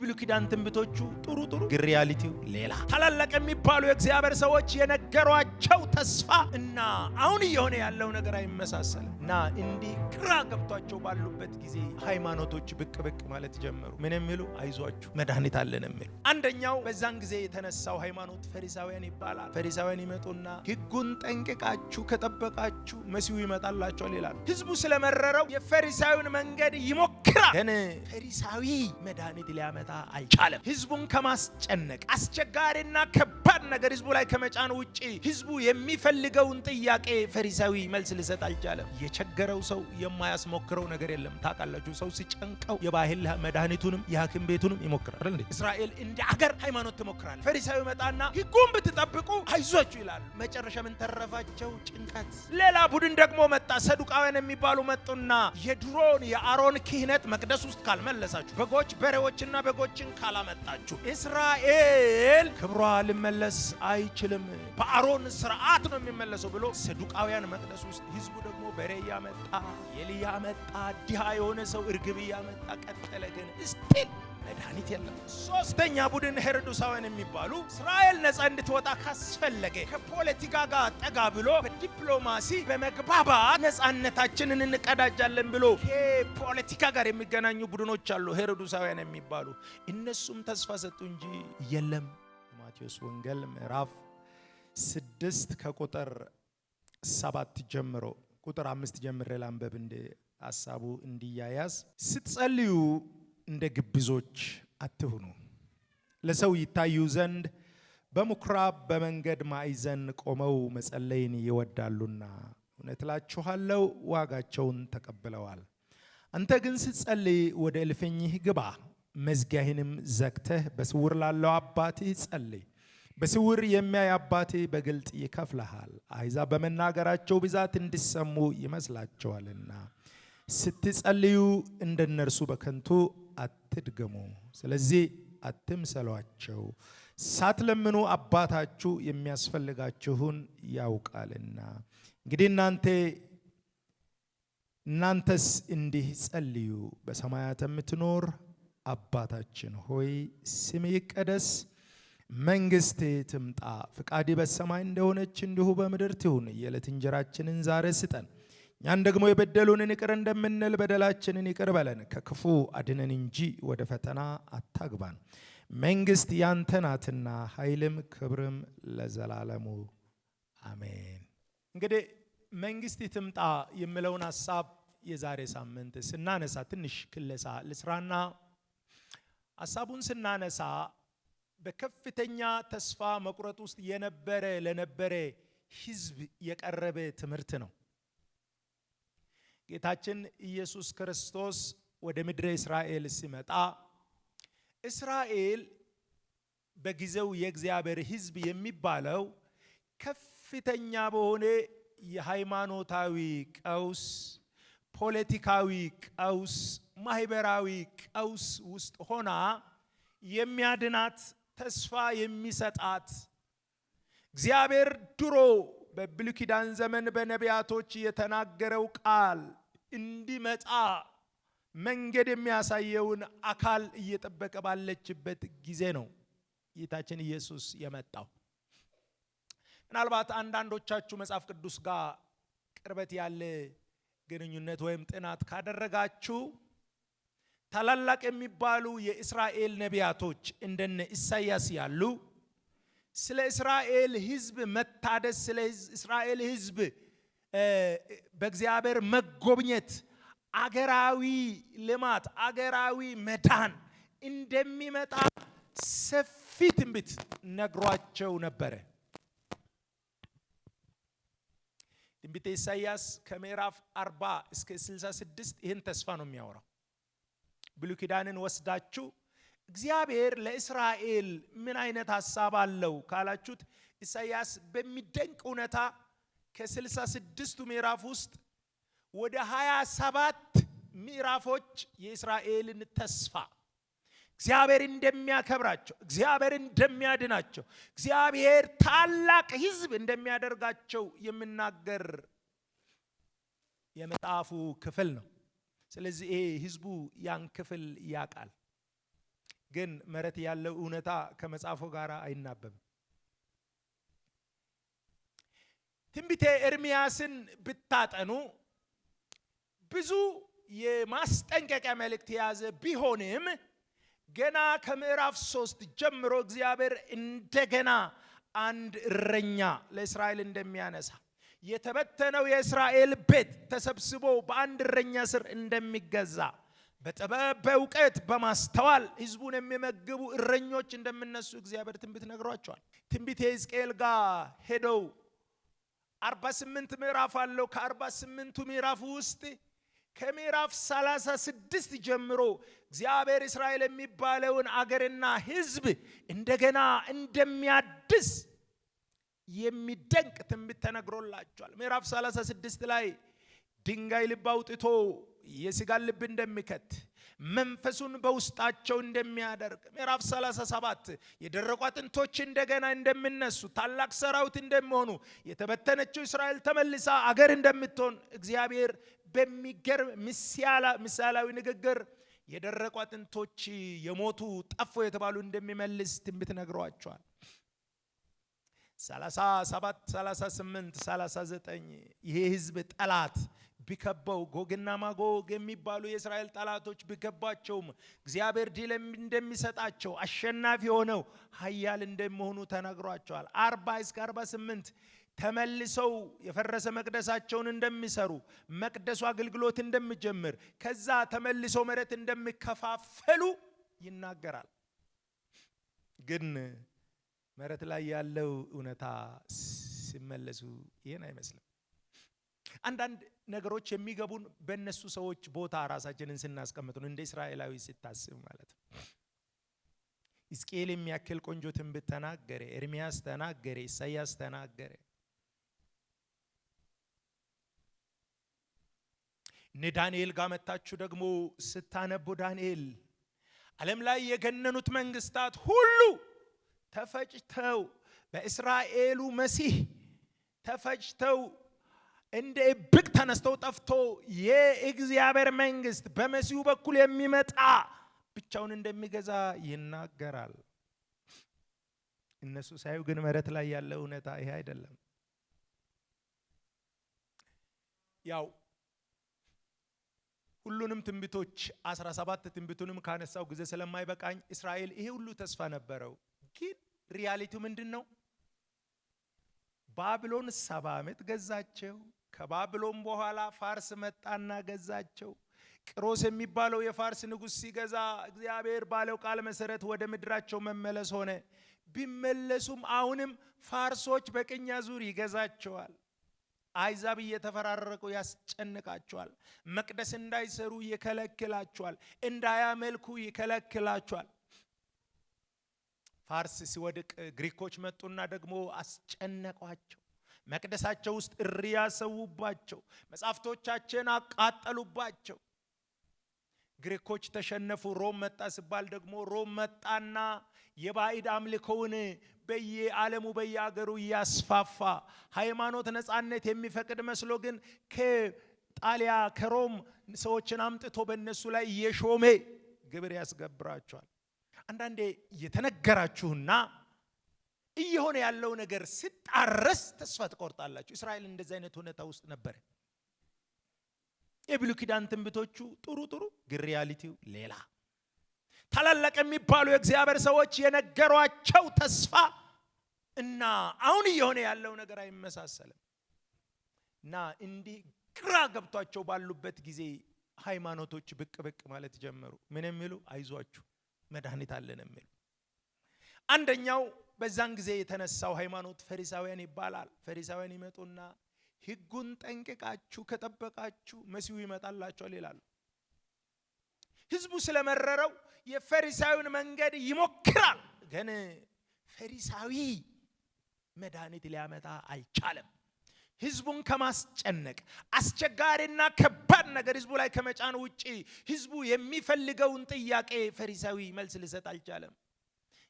የብሉይ ኪዳን ትንቢቶቹ ጥሩ ሪያሊቲው ሌላ ታላላቅ የሚባሉ የእግዚአብሔር ሰዎች የነገሯቸው ተስፋ እና አሁን እየሆነ ያለው ነገር አይመሳሰልም እና እንዲህ ግራ ገብቷቸው ባሉበት ጊዜ ሃይማኖቶች ብቅ ማለት ጀመሩ። ምን የሚሉ አይዟችሁ መድኃኒት አለን የሚሉ። አንደኛው በዛን ጊዜ የተነሳው ሃይማኖት ፈሪሳውያን ይባላል። ፈሪሳውያን ይመጡና ሕጉን ጠንቅቃችሁ ከጠበቃችሁ መሲሁ ይመጣላችኋል ይላሉ። ህዝቡ ስለመረረው የፈሪሳዊውን መንገድ ይሞክራል። ግን ፈሪሳዊ መድኃኒት ሊያመጣ አልቻለም። ህዝቡን ከማስጨነቅ አስቸጋሪና ከባድ ነገር ህዝቡ ላይ ከመጫን ውጪ ህዝቡ የሚፈልገውን ጥያቄ ፈሪሳዊ መልስ ሊሰጥ አልቻለም። የቸገረው ሰው የማያስሞክረው ነገር የለም። ታውቃላችሁ፣ ሰው ሲጨንቀው የባህል መድኃኒቱንም የሐኪም ቤቱንም ይሞክራል እንዴ? እስራኤል እንደ አገር ሃይማኖት ትሞክራለች። ፈሪሳዊ መጣና ህጉን ብትጠብቁ አይዟችሁ ይላሉ። መጨረሻ ምን ተረፋቸው? ጭንቀት። ሌላ ቡድን ደግሞ መጣ። ሰዱቃውያን የሚባሉ መጡና የድሮን የአሮን ክህነት መቅደስ ውስጥ ካልመለሳችሁ፣ በጎች በሬዎችና በጎችን ካላመጣችሁ እስራኤል ክብሯ ሊመለስ አይችልም፣ በአሮን ስርዓት ነው የሚመለሰው ብሎ ሰዱቃውያን መቅደስ ውስጥ ህዝቡ ደግሞ በሬ ያመጣ፣ ኤልያ መጣ፣ ድሃ የሆነ ሰው እርግብ ያመጣ፣ ቀጠለ። ግን ስቲል መድኃኒት የለም። ሶስተኛ ቡድን ሄሮድሳውያን የሚባሉ እስራኤል ነፃ እንድትወጣ ካስፈለገ ከፖለቲካ ጋር ጠጋ ብሎ በዲፕሎማሲ በመግባባት ነፃነታችንን እንቀዳጃለን ብሎ ከፖለቲካ ጋር የሚገናኙ ቡድኖች አሉ፣ ሄሮድሳውያን የሚባሉ። እነሱም ተስፋ ሰጡ እንጂ የለም። ማቴዎስ ወንጌል ምዕራፍ 6 ከቁጥር 7 ጀምሮ ቁጥር 5 ጀምሬ ላንበብ እንደ ሐሳቡ እንዲያያዝ። ስትጸልዩ እንደ ግብዞች አትሁኑ፣ ለሰው ይታዩ ዘንድ በምኩራብ በመንገድ ማዕዘን ቆመው መጸለይን ይወዳሉና እውነት እላችኋለሁ ዋጋቸውን ተቀብለዋል። አንተ ግን ስትጸልይ ወደ እልፍኝህ ግባ፣ መዝጊያህንም ዘግተህ በስውር ላለው አባትህ ጸልይ። በስውር የሚያይ አባትህ በግልጥ ይከፍልሃል። አሕዛብ በመናገራቸው ብዛት እንዲሰሙ ይመስላቸዋልና ስትጸልዩ እንደነርሱ በከንቱ አትድገሙ። ስለዚህ አትምሰሏቸው፣ ሳትለምኑ አባታችሁ የሚያስፈልጋችሁን ያውቃልና። እንግዲህ እናንተስ እንዲህ ጸልዩ። በሰማያት የምትኖር አባታችን ሆይ ስምህ ይቀደስ፣ መንግሥትህ ትምጣ፣ ፈቃድህ በሰማይ እንደሆነች እንዲሁ በምድር ትሁን። የዕለት እንጀራችንን ዛሬ ስጠን፣ እኛን ደግሞ የበደሉንን ይቅር እንደምንል በደላችንን ይቅር በለን፣ ከክፉ አድነን እንጂ ወደ ፈተና አታግባን፣ መንግሥት ያንተ ናትና ኃይልም ክብርም ለዘላለሙ አሜን። እንግዲህ መንግሥት ትምጣ የሚለውን ሐሳብ የዛሬ ሳምንት ስናነሳ ትንሽ ክለሳ ልስራና ሐሳቡን ስናነሳ በከፍተኛ ተስፋ መቁረጥ ውስጥ ለነበረ ሕዝብ የቀረበ ትምህርት ነው። ጌታችን ኢየሱስ ክርስቶስ ወደ ምድረ እስራኤል ሲመጣ እስራኤል በጊዜው የእግዚአብሔር ሕዝብ የሚባለው ከፍተኛ በሆነ የሃይማኖታዊ ቀውስ፣ ፖለቲካዊ ቀውስ፣ ማህበራዊ ቀውስ ውስጥ ሆና የሚያድናት ተስፋ የሚሰጣት እግዚአብሔር ድሮ በብሉይ ኪዳን ዘመን በነቢያቶች የተናገረው ቃል እንዲመጣ መንገድ የሚያሳየውን አካል እየጠበቀ ባለችበት ጊዜ ነው ጌታችን ኢየሱስ የመጣው። ምናልባት አንዳንዶቻችሁ መጽሐፍ ቅዱስ ጋር ቅርበት ያለ ግንኙነት ወይም ጥናት ካደረጋችሁ ታላላቅ የሚባሉ የእስራኤል ነቢያቶች እንደነ ኢሳይያስ ያሉ ስለ እስራኤል ሕዝብ መታደስ፣ ስለ እስራኤል ሕዝብ በእግዚአብሔር መጎብኘት፣ አገራዊ ልማት፣ አገራዊ መዳን እንደሚመጣ ሰፊ ትንቢት ነግሯቸው ነበረ። ትንቢተ ኢሳይያስ ከምዕራፍ 40 እስከ 66 ይህን ተስፋ ነው የሚያወራው። ብሉይ ኪዳንን ወስዳችሁ እግዚአብሔር ለእስራኤል ምን አይነት ሐሳብ አለው ካላችሁት ኢሳይያስ በሚደንቅ ሁኔታ ከ66ቱ ምዕራፍ ውስጥ ወደ 27 ምዕራፎች የእስራኤልን ተስፋ እግዚአብሔር እንደሚያከብራቸው፣ እግዚአብሔር እንደሚያድናቸው፣ እግዚአብሔር ታላቅ ሕዝብ እንደሚያደርጋቸው የሚናገር የመጽሐፉ ክፍል ነው። ስለዚህ ይሄ ሕዝቡ ያን ክፍል ያውቃል። ግን መሬት ያለው እውነታ ከመጽሐፉ ጋር አይናበብም። ትንቢተ ኤርምያስን ብታጠኑ ብዙ የማስጠንቀቂያ መልእክት የያዘ ቢሆንም ገና ከምዕራፍ 3 ጀምሮ እግዚአብሔር እንደገና አንድ እረኛ ለእስራኤል እንደሚያነሳ የተበተነው የእስራኤል ቤት ተሰብስቦ በአንድ እረኛ ስር እንደሚገዛ በጥበብ በእውቀት በማስተዋል ሕዝቡን የሚመግቡ እረኞች እንደሚነሱ እግዚአብሔር ትንቢት ነግሯቸዋል። ትንቢተ ሕዝቅኤል ጋር ሄደው 48 ምዕራፍ አለው። ከ48ቱ ምዕራፍ ውስጥ ከምዕራፍ 36 ጀምሮ እግዚአብሔር እስራኤል የሚባለውን አገርና ሕዝብ እንደገና እንደሚያድስ የሚደንቅ ትንቢት ተነግሮላቸዋል። ምዕራፍ 36 ላይ ድንጋይ ልብ አውጥቶ የሥጋን ልብ እንደሚከት መንፈሱን በውስጣቸው እንደሚያደርግ፣ ምዕራፍ 37 የደረቁ አጥንቶች እንደገና እንደሚነሱ ታላቅ ሰራዊት እንደሚሆኑ የተበተነችው እስራኤል ተመልሳ አገር እንደምትሆን እግዚአብሔር በሚገርም ምሳሌያዊ ንግግር የደረቁ አጥንቶች የሞቱ ጠፉ የተባሉ እንደሚመልስ ትንቢት ነግሯቸዋል። 37 38 39 ይሄ ሕዝብ ጠላት ቢከበው ጎግና ማጎግ የሚባሉ የእስራኤል ጠላቶች ቢከባቸውም እግዚአብሔር ድል እንደሚሰጣቸው አሸናፊ ሆነው ኃያል እንደሚሆኑ ተነግሯቸዋል። 40 እስከ 48 ተመልሰው የፈረሰ መቅደሳቸውን እንደሚሰሩ፣ መቅደሱ አገልግሎት እንደሚጀምር፣ ከዛ ተመልሰው መሬት እንደሚከፋፈሉ ይናገራል። ግን መሬት ላይ ያለው እውነታ ሲመለሱ ይሄን አይመስልም። አንዳንድ ነገሮች የሚገቡን በእነሱ ሰዎች ቦታ ራሳችንን ስናስቀምጥ ነው። እንደ እስራኤላዊ ሲታስብ ማለት ነው። ሕዝቅኤል የሚያክል ቆንጆ ትንቢት ተናገረ፣ ኤርምያስ ተናገረ፣ ኢሳያስ ተናገረ። እነ ዳንኤል ጋር መጣችሁ ደግሞ ስታነቡ ዳንኤል ዓለም ላይ የገነኑት መንግስታት ሁሉ ተፈጭተው በእስራኤሉ መሲህ ተፈጭተው እንደ እብቅ ተነስተው ጠፍቶ የእግዚአብሔር መንግስት በመሲሁ በኩል የሚመጣ ብቻውን እንደሚገዛ ይናገራል። እነሱ ሳዩ ግን መሬት ላይ ያለው እውነታ ይሄ አይደለም። ያው ሁሉንም ትንቢቶች 17 ትንቢቱንም ካነሳው ጊዜ ስለማይበቃኝ እስራኤል ይሄ ሁሉ ተስፋ ነበረው። ግን ሪያሊቲው ምንድነው? ባቢሎን 70 ዓመት ገዛቸው። ከባቢሎን በኋላ ፋርስ መጣና ገዛቸው። ቅሮስ የሚባለው የፋርስ ንጉስ ሲገዛ እግዚአብሔር ባለው ቃል መሰረት ወደ ምድራቸው መመለስ ሆነ። ቢመለሱም አሁንም ፋርሶች በቅኝ አዙር ይገዛቸዋል። አይዛብ እየተፈራረቁ ያስጨንቃቸዋል። መቅደስ እንዳይሰሩ ይከለክላቸዋል። እንዳያመልኩ ይከለክላቸዋል። ፋርስ ሲወድቅ ግሪኮች መጡና ደግሞ አስጨነቋቸው። መቅደሳቸው ውስጥ እሪያ ሰውባቸው፣ መጻሕፍቶቻቸውን አቃጠሉባቸው። ግሪኮች ተሸነፉ። ሮም መጣ ሲባል ደግሞ ሮም መጣና የባዕድ አምልኮውን በየዓለሙ በየአገሩ እያስፋፋ ሃይማኖት ነጻነት የሚፈቅድ መስሎ ግን ከጣሊያ ከሮም ሰዎችን አምጥቶ በእነሱ ላይ የሾሜ ግብር ያስገብራቸዋል። አንዳንዴ የተነገራችሁና እየሆነ ያለው ነገር ሲጣረስ ተስፋ ትቆርጣላችሁ። እስራኤል እንደዚህ አይነት ሁኔታ ውስጥ ነበር። የብሉይ ኪዳን ትንቢቶቹ ጥሩ ግን ሪያሊቲው ሌላ። ታላላቅ የሚባሉ የእግዚአብሔር ሰዎች የነገሯቸው ተስፋ እና አሁን እየሆነ ያለው ነገር አይመሳሰልም። እና እንዲህ ግራ ገብቷቸው ባሉበት ጊዜ ሃይማኖቶች ብቅ ማለት ጀመሩ። ምን የሚሉ? አይዟችሁ መድኃኒት አለን የሚሉ። አንደኛው በዛን ጊዜ የተነሳው ሃይማኖት ፈሪሳውያን ይባላል። ፈሪሳውያን ይመጡና ሕጉን ጠንቅቃችሁ ከጠበቃችሁ መሲሁ ይመጣላችኋል ይላሉ። ሕዝቡ ስለመረረው የፈሪሳዊውን መንገድ ይሞክራል። ግን ፈሪሳዊ መድኃኒት ሊያመጣ አይቻልም። ሕዝቡን ከማስጨነቅ አስቸጋሪና ከባድ ነገር ሕዝቡ ላይ ከመጫን ውጪ ሕዝቡ የሚፈልገውን ጥያቄ ፈሪሳዊ መልስ ሊሰጥ አልቻለም።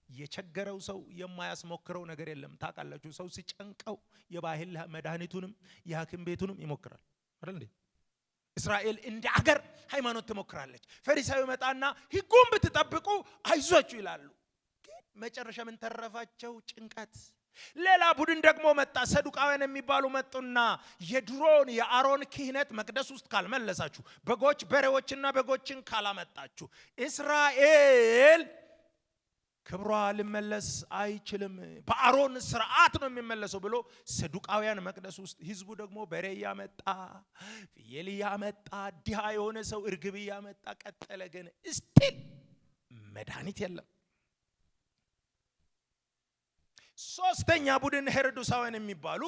የቸገረው ሰው የማያስሞክረው ነገር የለም። ታውቃላችሁ፣ ሰው ሲጨንቀው የባህል መድኃኒቱንም የሐኪም ቤቱንም ይሞክራል አይደል እንዴ? እስራኤል እንደ አገር ሃይማኖት ትሞክራለች። ፈሪሳዊ መጣና ሕጉን ብትጠብቁ አይዟችሁ ይላሉ። ግን መጨረሻ ምን ተረፋቸው? ጭንቀት። ሌላ ቡድን ደግሞ መጣ። ሰዱቃውያን የሚባሉ መጡና የድሮን የአሮን ክህነት መቅደስ ውስጥ ካልመለሳችሁ፣ በጎች በሬዎችና በጎችን ካላመጣችሁ እስራኤል ክብሯ ሊመለስ አይችልም፣ በአሮን ስርዓት ነው የሚመለሰው ብሎ ሰዱቃውያን መቅደስ ውስጥ፣ ህዝቡ ደግሞ በሬ ያመጣ፣ ፍየል ያመጣ፣ ድሃ የሆነ ሰው እርግብ ያመጣ ቀጠለ። ግን እስቲል መድኃኒት የለም። ሶስተኛ ቡድን ሄሮድሳውያን የሚባሉ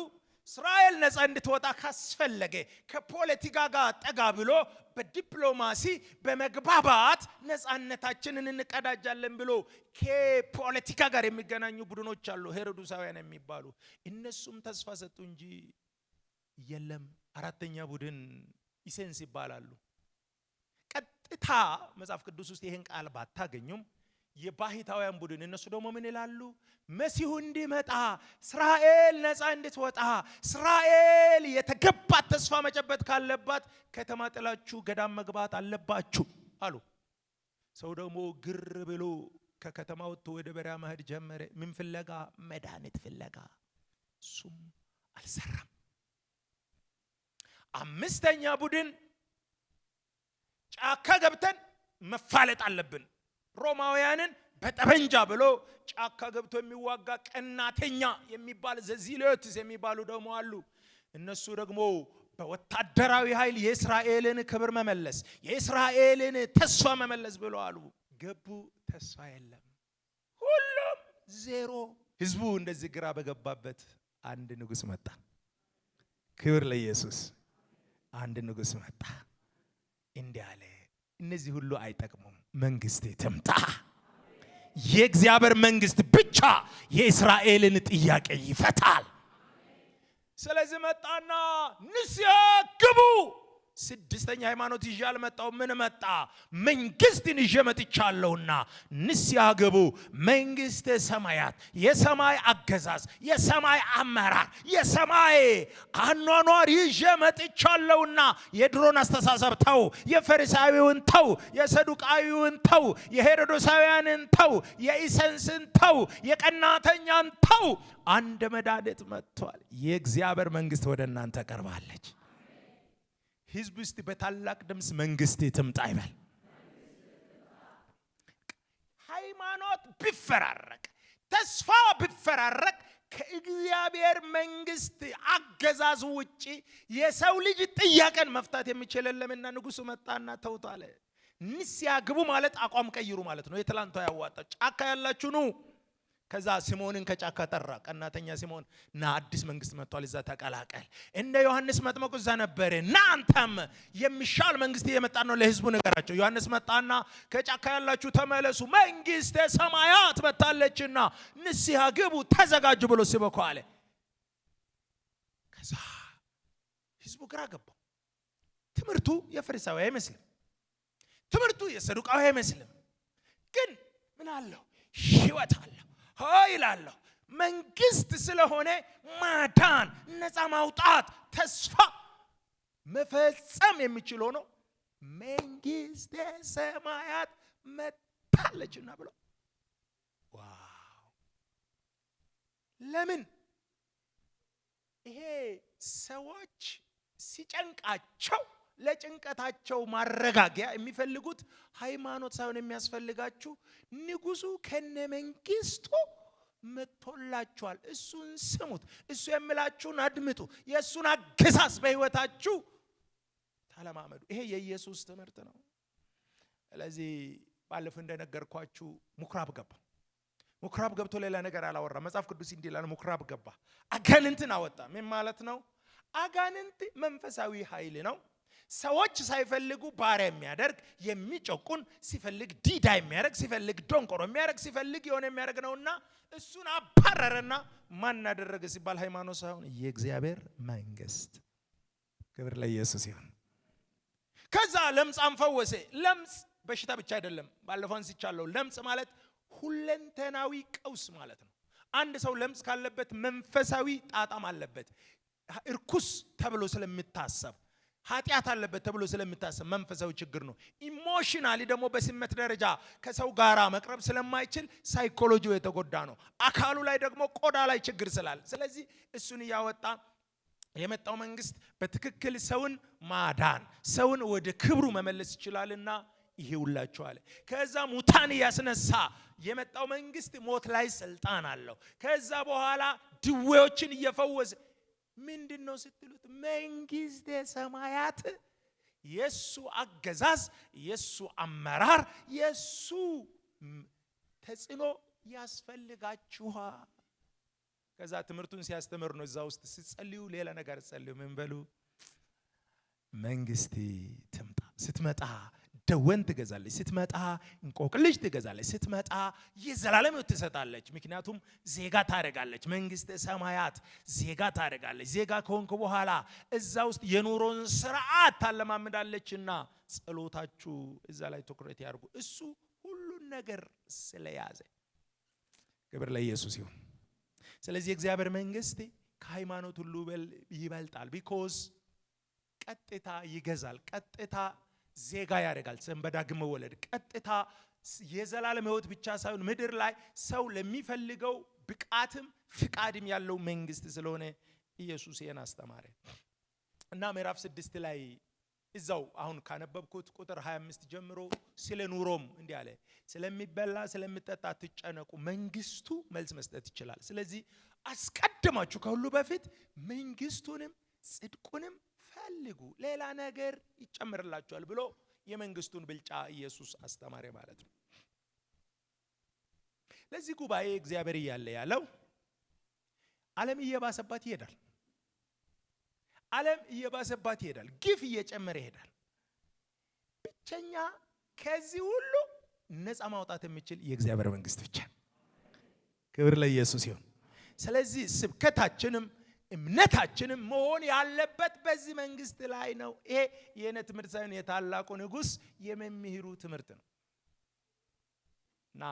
እስራኤል ነፃ እንድትወጣ ካስፈለገ ከፖለቲካ ጋር ጠጋ ብሎ በዲፕሎማሲ በመግባባት ነፃነታችንን እንቀዳጃለን ብሎ ከፖለቲካ ጋር የሚገናኙ ቡድኖች አሉ፣ ሄሮድሳውያን የሚባሉ። እነሱም ተስፋ ሰጡ እንጂ የለም። አራተኛ ቡድን ኢሴንስ ይባላሉ። ቀጥታ መጽሐፍ ቅዱስ ውስጥ ይሄን ቃል ባታገኙም የባህታውያን ቡድን፣ እነሱ ደግሞ ምን ይላሉ? መሲሁ እንዲመጣ እስራኤል ነፃ እንድትወጣ እስራኤል የተገባት ተስፋ መጨበጥ ካለባት ከተማ ጥላችሁ ገዳም መግባት አለባችሁ አሉ። ሰው ደግሞ ግር ብሎ ከከተማ ወጥቶ ወደ በረሃ መሄድ ጀመረ። ምን ፍለጋ? መድኃኒት ፍለጋ። እሱም አልሰራም። አምስተኛ ቡድን ጫካ ገብተን መፋለጥ አለብን፣ ሮማውያንን በጠበንጃ ብሎ ጫካ ገብቶ የሚዋጋ ቀናተኛ የሚባል ዘዚሎትስ የሚባሉ ደግሞ አሉ። እነሱ ደግሞ በወታደራዊ ኃይል የእስራኤልን ክብር መመለስ፣ የእስራኤልን ተስፋ መመለስ ብሎ አሉ። ገቡ፣ ተስፋ የለም፣ ሁሉም ዜሮ። ህዝቡ እንደዚህ ግራ በገባበት አንድ ንጉስ መጣ። ክብር ለኢየሱስ። አንድ ንጉስ መጣ፣ እንዲህ አለ፣ እነዚህ ሁሉ አይጠቅሙም፣ መንግስት ትምጣ። የእግዚአብሔር መንግስት ብቻ የእስራኤልን ጥያቄ ይፈታል። ስለዚህ መጣና ንስሐ ግቡ። ስድስተኛ ሃይማኖት ይዤ አልመጣሁም። ምን መጣ? መንግስትን ይዤ መጥቻለሁና ንስሐ ግቡ። መንግስተ ሰማያት፣ የሰማይ አገዛዝ፣ የሰማይ አመራር፣ የሰማይ አኗኗር ይዤ መጥቻለሁና የድሮን አስተሳሰብ ተው፣ የፈሪሳዊውን ተው፣ የሰዱቃዊውን ተው፣ የሄሮድሳውያንን ተው፣ የኢሰንስን ተው፣ የቀናተኛን ተው። አንድ መድኃኒት መጥቷል። የእግዚአብሔር መንግስት ወደ እናንተ ቀርባለች። ህዝብ ውስጥ በታላቅ ድምፅ መንግስት ትምጣ ይበል። ሃይማኖት ቢፈራረቅ፣ ተስፋ ቢፈራረቅ ከእግዚአብሔር መንግስት አገዛዝ ውጪ የሰው ልጅ ጥያቄን መፍታት የሚችል የለምና ንጉሱ መጣና ተውት አለ። ንስሐ ግቡ ማለት አቋም ቀይሩ ማለት ነው። የትላንቱ ያዋጣው ጫካ ያላችሁ ኑ። ከዛ ሲሞንን ከጫካ ጠራ። ቀናተኛ ሲሞን ና አዲስ መንግስት መጥቷል፣ እዛ ተቀላቀል። እንደ ዮሐንስ መጥምቁ እዛ ነበር። እናንተም የሚሻል መንግስት እየመጣ ነው ለህዝቡ ነገራቸው። ዮሐንስ መጣና ከጫካ ያላችሁ ተመለሱ፣ መንግስተ ሰማያት መጣለችና ንስሐ ግቡ፣ ተዘጋጁ ብሎ ሲበኩ አለ። ከዛ ህዝቡ ግራ ገባው። ትምህርቱ የፈሪሳዊ አይመስልም፣ ትምህርቱ የሰዱቃዊ አይመስልም። ግን ምን አለው? ህይወት አለው፣ ኃይል አለው። መንግስት ስለሆነ ማዳን፣ ነፃ ማውጣት፣ ተስፋ መፈጸም የሚችል ሆኖ መንግስተ ሰማያት መጣለችና ብሎ ዋው! ለምን ይሄ ሰዎች ሲጨንቃቸው ለጭንቀታቸው ማረጋጊያ የሚፈልጉት ሃይማኖት ሳይሆን የሚያስፈልጋችሁ ንጉሱ ከነመንግስቱ መጥቶላችኋል፣ እሱን ስሙት፣ እሱ የሚላችሁን አድምጡ፣ የእሱን አገዛዝ በህይወታችሁ ተለማመዱ። ይሄ የኢየሱስ ትምህርት ነው። ስለዚህ ባለፈው እንደነገርኳችሁ ምኩራብ ገባ። ምኩራብ ገብቶ ሌላ ነገር አላወራ። መጽሐፍ ቅዱስ እንዲህ ይላል፣ ምኩራብ ገባ፣ አጋንንትን አወጣ። ምን ማለት ነው? አጋንንት መንፈሳዊ ኃይል ነው። ሰዎች ሳይፈልጉ ባሪያ የሚያደርግ የሚጨቁን፣ ሲፈልግ ዲዳ የሚያደርግ፣ ሲፈልግ ዶንቆሮ የሚያደርግ፣ ሲፈልግ የሆነ የሚያደርግ ነውና እሱን አባረረና ማን አደረገ ሲባል ሃይማኖት ሳይሆን የእግዚአብሔር መንግስት። ክብር ለኢየሱስ ይሁን። ከዛ ለምጻም ፈወሰ። ለምጽ በሽታ ብቻ አይደለም፣ ባለፈው አንስቻለሁ። ለምጽ ማለት ሁለንተናዊ ቀውስ ማለት ነው። አንድ ሰው ለምጽ ካለበት መንፈሳዊ ጣጣም አለበት። እርኩስ ተብሎ ስለሚታሰብ ኃጢአት አለበት ተብሎ ስለምታሰብ መንፈሳዊ ችግር ነው። ኢሞሽናሊ ደግሞ በስሜት ደረጃ ከሰው ጋራ መቅረብ ስለማይችል ሳይኮሎጂው የተጎዳ ነው። አካሉ ላይ ደግሞ ቆዳ ላይ ችግር ስላለ ስለዚህ እሱን ያወጣ የመጣው መንግስት በትክክል ሰውን ማዳን ሰውን ወደ ክብሩ መመለስ ይችላልና ይሄውላችሁ አለ። ከዛ ሙታን ያስነሳ የመጣው መንግስት ሞት ላይ ስልጣን አለው። ከዛ በኋላ ድዌዎችን እየፈወሰ ምንድነው ስትሉት መንግስተ ሰማያት የሱ አገዛዝ የሱ አመራር የሱ ተጽዕኖ ያስፈልጋችኋል። ከዛ ትምህርቱን ሲያስተምር ነው። እዛ ውስጥ ሲጸልዩ ሌላ ነገር ጸልዩ ምን በሉ መንግስት ትምጣ። ስትመጣ ደወን ትገዛለች፣ ስትመጣ እንቆቅልሽ ትገዛለች፣ ስትመጣ የዘላለም ሕይወት ትሰጣለች። ምክንያቱም ዜጋ ታደርጋለች። መንግስተ ሰማያት ዜጋ ታደርጋለች። ዜጋ ከሆንኩ በኋላ እዛ ውስጥ የኑሮን ስርዓት ታለማምዳለችና ጸሎታችሁ እዛ ላይ ትኩረት ያርጉ። እሱ ሁሉን ነገር ስለያዘ ክብር ለኢየሱስ ይሁን። ስለዚህ እግዚአብሔር መንግስት ከሃይማኖት ሁሉ ይበልጣል። ቢኮዝ ቀጥታ ይገዛል፣ ቀጥታ ዜጋ ያደርጋል። በዳግም መወለድ ቀጥታ የዘላለም ሕይወት ብቻ ሳይሆን ምድር ላይ ሰው ለሚፈልገው ብቃትም ፍቃድም ያለው መንግስት ስለሆነ ኢየሱስ ይሄን አስተማረ እና ምዕራፍ 6 ላይ እዛው አሁን ካነበብኩት ቁጥር 25 ጀምሮ ስለ ኑሮም እንዲህ አለ። ስለሚበላ ስለሚጠጣ አትጨነቁ፣ መንግስቱ መልስ መስጠት ይችላል። ስለዚህ አስቀድማችሁ ከሁሉ በፊት መንግስቱንም ጽድቁንም ፈልጉ፣ ሌላ ነገር ይጨምርላችኋል ብሎ የመንግስቱን ብልጫ ኢየሱስ አስተማረ ማለት ነው። ለዚህ ጉባኤ እግዚአብሔር እያለ ያለው ዓለም እየባሰባት ይሄዳል። ዓለም እየባሰባት ይሄዳል። ግፍ እየጨመረ ይሄዳል። ብቸኛ ከዚህ ሁሉ ነፃ ማውጣት የሚችል የእግዚአብሔር መንግስት ብቻ። ክብር ለኢየሱስ ይሁን። ስለዚህ ስብከታችንም እምነታችንም መሆን ያለበት በዚህ መንግስት ላይ ነው። ይሄ የኔ ትምህርት ሳይሆን የታላቁ ንጉስ የመምህሩ ትምህርት ነው። እና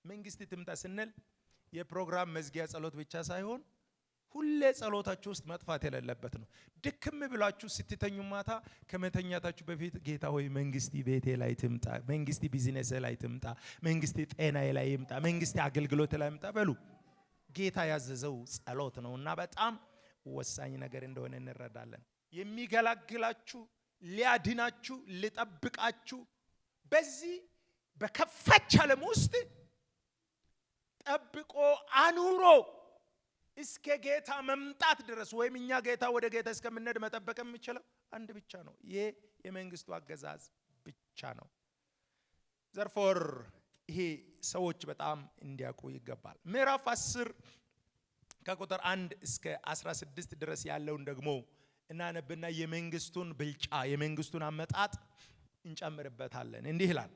መንግስት ትምጣ ስንል የፕሮግራም መዝጊያ ጸሎት ብቻ ሳይሆን ሁሌ ጸሎታችሁ ውስጥ መጥፋት የሌለበት ነው። ድክም ብላችሁ ስትተኙ ማታ ከመተኛታችሁ በፊት ጌታ ሆይ መንግስት ቤቴ ላይ ትምጣ፣ መንግስት ቢዝነስ ላይ ትምጣ፣ መንግስት ጤናዬ ላይ ይምጣ፣ መንግስት አገልግሎት ላይ ይምጣ በሉ። ጌታ ያዘዘው ጸሎት ነውና በጣም ወሳኝ ነገር እንደሆነ እንረዳለን። የሚገላግላችሁ ሊያድናችሁ ሊጠብቃችሁ በዚህ በከፋች ዓለም ውስጥ ጠብቆ አኑሮ እስከ ጌታ መምጣት ድረስ ወይም እኛ ጌታ ወደ ጌታ እስከምንሄድ መጠበቅ የሚችለው አንድ ብቻ ነው። ይሄ የመንግስቱ አገዛዝ ብቻ ነው። ዘርፎር ይሄ ሰዎች በጣም እንዲያውቁ ይገባል። ምዕራፍ 10 ከቁጥር 1 እስከ 16 ድረስ ያለውን ደግሞ እናነብና የመንግስቱን ብልጫ የመንግስቱን አመጣጥ እንጨምርበታለን። እንዲህ ይላል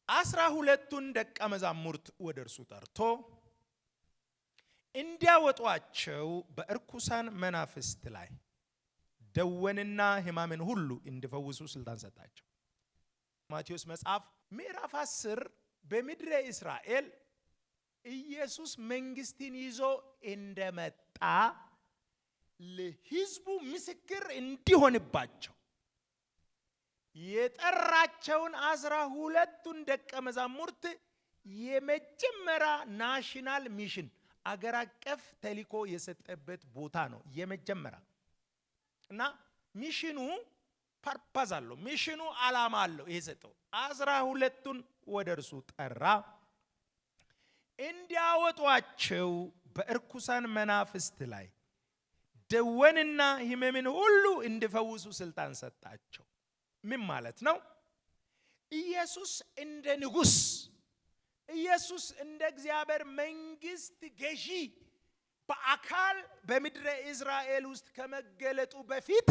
12ቱን ደቀ መዛሙርት ወደ እርሱ ጠርቶ እንዲያወጧቸው በእርኩሳን መናፍስት ላይ ደዌንና ሕማምን ሁሉ እንዲፈውሱ ስልጣን ሰጣቸው። ማቴዎስ መጽሐፍ ምዕራፍ 10 በምድረ እስራኤል ኢየሱስ መንግስትን ይዞ እንደመጣ ለሕዝቡ ምስክር እንዲሆንባቸው የጠራቸውን 12ቱን ደቀ መዛሙርት የመጀመሪያ ናሽናል ሚሽን አገር አቀፍ ተልእኮ የሰጠበት ቦታ ነው። የመጀመሪያ እና ሚሽኑ ፐርፐዝ አለው። ሚሽኑ ዓላማ አለው። ይሄ ሰጠው 12ቱን ወደ እርሱ ጠራ። እንዲያወጧቸው በእርኩሳን መናፍስት ላይ ደዌንና ሕመምን ሁሉ እንዲፈውሱ ስልጣን ሰጣቸው። ምን ማለት ነው? ኢየሱስ እንደ ንጉስ፣ ኢየሱስ እንደ እግዚአብሔር መንግስት ገዢ በአካል በምድረ እስራኤል ውስጥ ከመገለጡ በፊት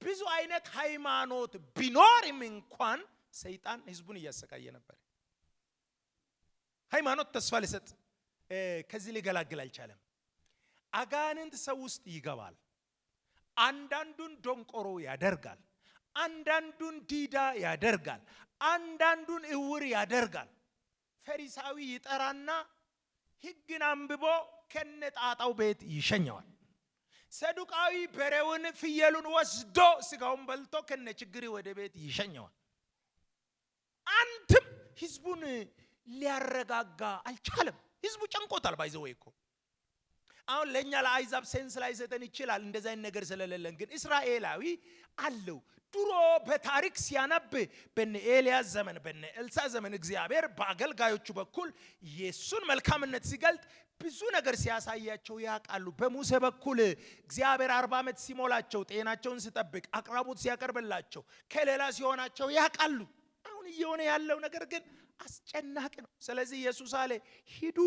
ብዙ አይነት ሃይማኖት ቢኖርም እንኳን ሰይጣን ህዝቡን እያሰቃየ ነበር። ሃይማኖት ተስፋ ሊሰጥ ከዚህ ሊገላግል አልቻለም። አጋንንት ሰው ውስጥ ይገባል። አንዳንዱን ደንቆሮ ያደርጋል፣ አንዳንዱን ዲዳ ያደርጋል፣ አንዳንዱን እውር ያደርጋል። ፈሪሳዊ ይጠራና ህግን አንብቦ ከነጣጣው ቤት ይሸኘዋል። ሰዱቃዊ በሬውን ፍየሉን ወስዶ ስጋውን በልቶ ከነ ችግር ወደ ቤት ይሸኘዋል። አንድም ህዝቡን ሊያረጋጋ አልቻለም። ህዝቡ ጨንቆታል። ባይዘው እኮ አሁን ለኛ ለአይዛብ ሴንስ ላይ ሰጠን ይችላል እንደዛ አይነት ነገር ስለሌለን፣ ግን እስራኤላዊ አለው። ድሮ በታሪክ ሲያነብ በነ ኤልያስ ዘመን በነ ኤልሳ ዘመን እግዚአብሔር በአገልጋዮቹ በኩል ኢየሱስን መልካምነት ሲገልጥ ብዙ ነገር ሲያሳያቸው ያውቃሉ። በሙሴ በኩል እግዚአብሔር 40 ዓመት ሲሞላቸው ጤናቸውን ሲጠብቅ አቅራቦት ሲያቀርብላቸው ከሌላ ሲሆናቸው ያውቃሉ። አሁን እየሆነ ያለው ነገር ግን አስጨናቂ ነው። ስለዚህ ኢየሱስ አለ ሂዱ፣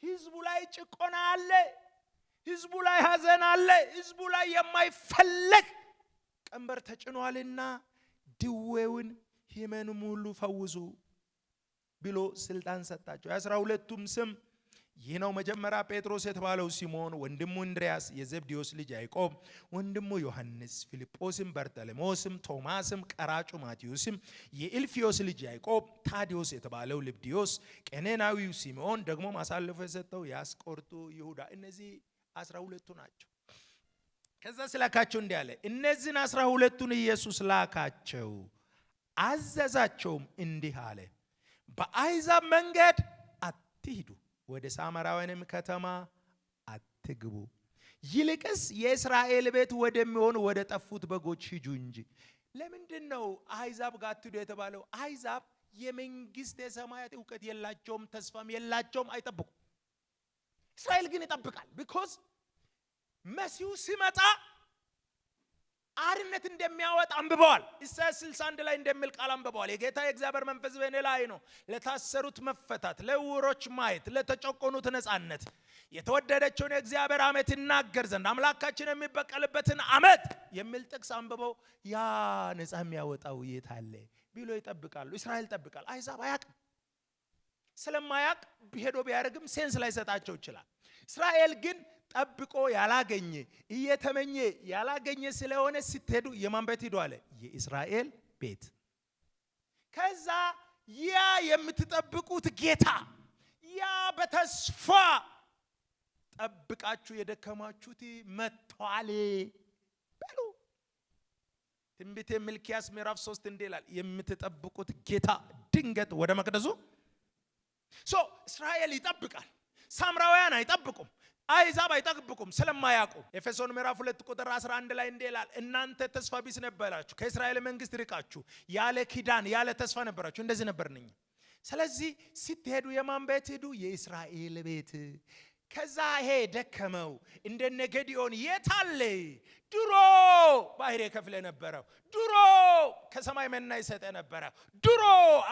ህዝቡ ላይ ጭቆና አለ፣ ህዝቡ ላይ ሐዘን አለ፣ ህዝቡ ላይ የማይፈለግ ቀንበር ተጭኗልና ድዌውን ህመሙን ሁሉ ፈውሱ ብሎ ስልጣን ሰጣቸው። የ12ቱም ስም ይህ ነው። መጀመሪያ ጴጥሮስ የተባለው ሲሞን፣ ወንድሙ እንድርያስ፣ የዘብዴዎስ ልጅ ያዕቆብ፣ ወንድሙ ዮሐንስ፣ ፊልጶስም፣ በርተሎሜዎስም፣ ቶማስም፣ ቀራጩ ማቴዎስም፣ የኢልፊዮስ ልጅ ያዕቆብ፣ ታዲዮስ የተባለው ልብድዮስ፣ ቀኔናዊው ሲሞን፣ ደግሞ አሳልፎ የሰጠው የአስቆሮቱ ይሁዳ። እነዚህ 12ቱ ናቸው። ከዛ ስላካቸው እንዲህ አለ፣ እነዚህን 12ቱን ኢየሱስ ላካቸው፣ አዘዛቸውም እንዲህ አለ፣ በአሕዛብ መንገድ አትሂዱ፣ ወደ ሳምራውያንም ከተማ አትግቡ፣ ይልቅስ የእስራኤል ቤት ወደሚሆኑ ወደ ጠፉት በጎች ሂዱ እንጂ። ለምንድን ነው አሕዛብ ጋር አትሂዱ የተባለው? አሕዛብ የመንግስት የሰማያት ዕውቀት የላቸውም፣ ተስፋም የላቸውም፣ አይጠብቁም። እስራኤል ግን ይጠብቃል። ቢኮዝ መሲሁ ሲመጣ አርነት እንደሚያወጣ አንብበዋል። ኢሳይያስ 61 ላይ እንደሚል ቃል አንብበዋል። የጌታ የእግዚአብሔር መንፈስ በእኔ ላይ ነው፣ ለታሰሩት መፈታት፣ ለዕውሮች ማየት፣ ለተጨቆኑት ነጻነት፣ የተወደደችውን የእግዚአብሔር ዓመት ይናገር ዘንድ አምላካችን የሚበቀልበትን ዓመት የሚል ጥቅስ አንብበው ያ ነጻ የሚያወጣው የት አለ ቢሎ ይጠብቃሉ። እስራኤል ይጠብቃል። አሕዛብ አያውቅም። ስለማያውቅ ሄዶ ቢያደርግም ሴንስ ላይ ሰጣቸው ይችላል። እስራኤል ግን ጠብቆ ያላገኘ እየተመኘ ያላገኘ ስለሆነ ስትሄዱ የማን ቤት ሄዱ አለ? የእስራኤል ቤት። ከዛ ያ የምትጠብቁት ጌታ ያ በተስፋ ጠብቃችሁ የደከማችሁት መጥቷል በሉ። ትንቢተ ሚልክያስ ምዕራፍ 3 እንዲህ ይላል፣ የምትጠብቁት ጌታ ድንገት ወደ መቅደሱ። እስራኤል ይጠብቃል። ሳምራውያን አይጠብቁም። አሕዛብ አይጠብቁም ስለማያውቁ። ኤፌሶን ምዕራፍ 2 ቁጥር 11 ላይ እንዲህ ይላል፣ እናንተ ተስፋ ቢስ ነበራችሁ፣ ከእስራኤል መንግስት ርቃችሁ ያለ ኪዳን ያለ ተስፋ ነበራችሁ። እንደዚህ ነበርነኝ። ስለዚህ ስትሄዱ የማን ቤት ሄዱ? የእስራኤል ቤት። ከዛ ይሄ ደከመው እንደነ ገዲዮን የታለ? ድሮ ባህር የከፍለ ነበረው፣ ድሮ ከሰማይ መና ይሰጠ ነበረው፣ ድሮ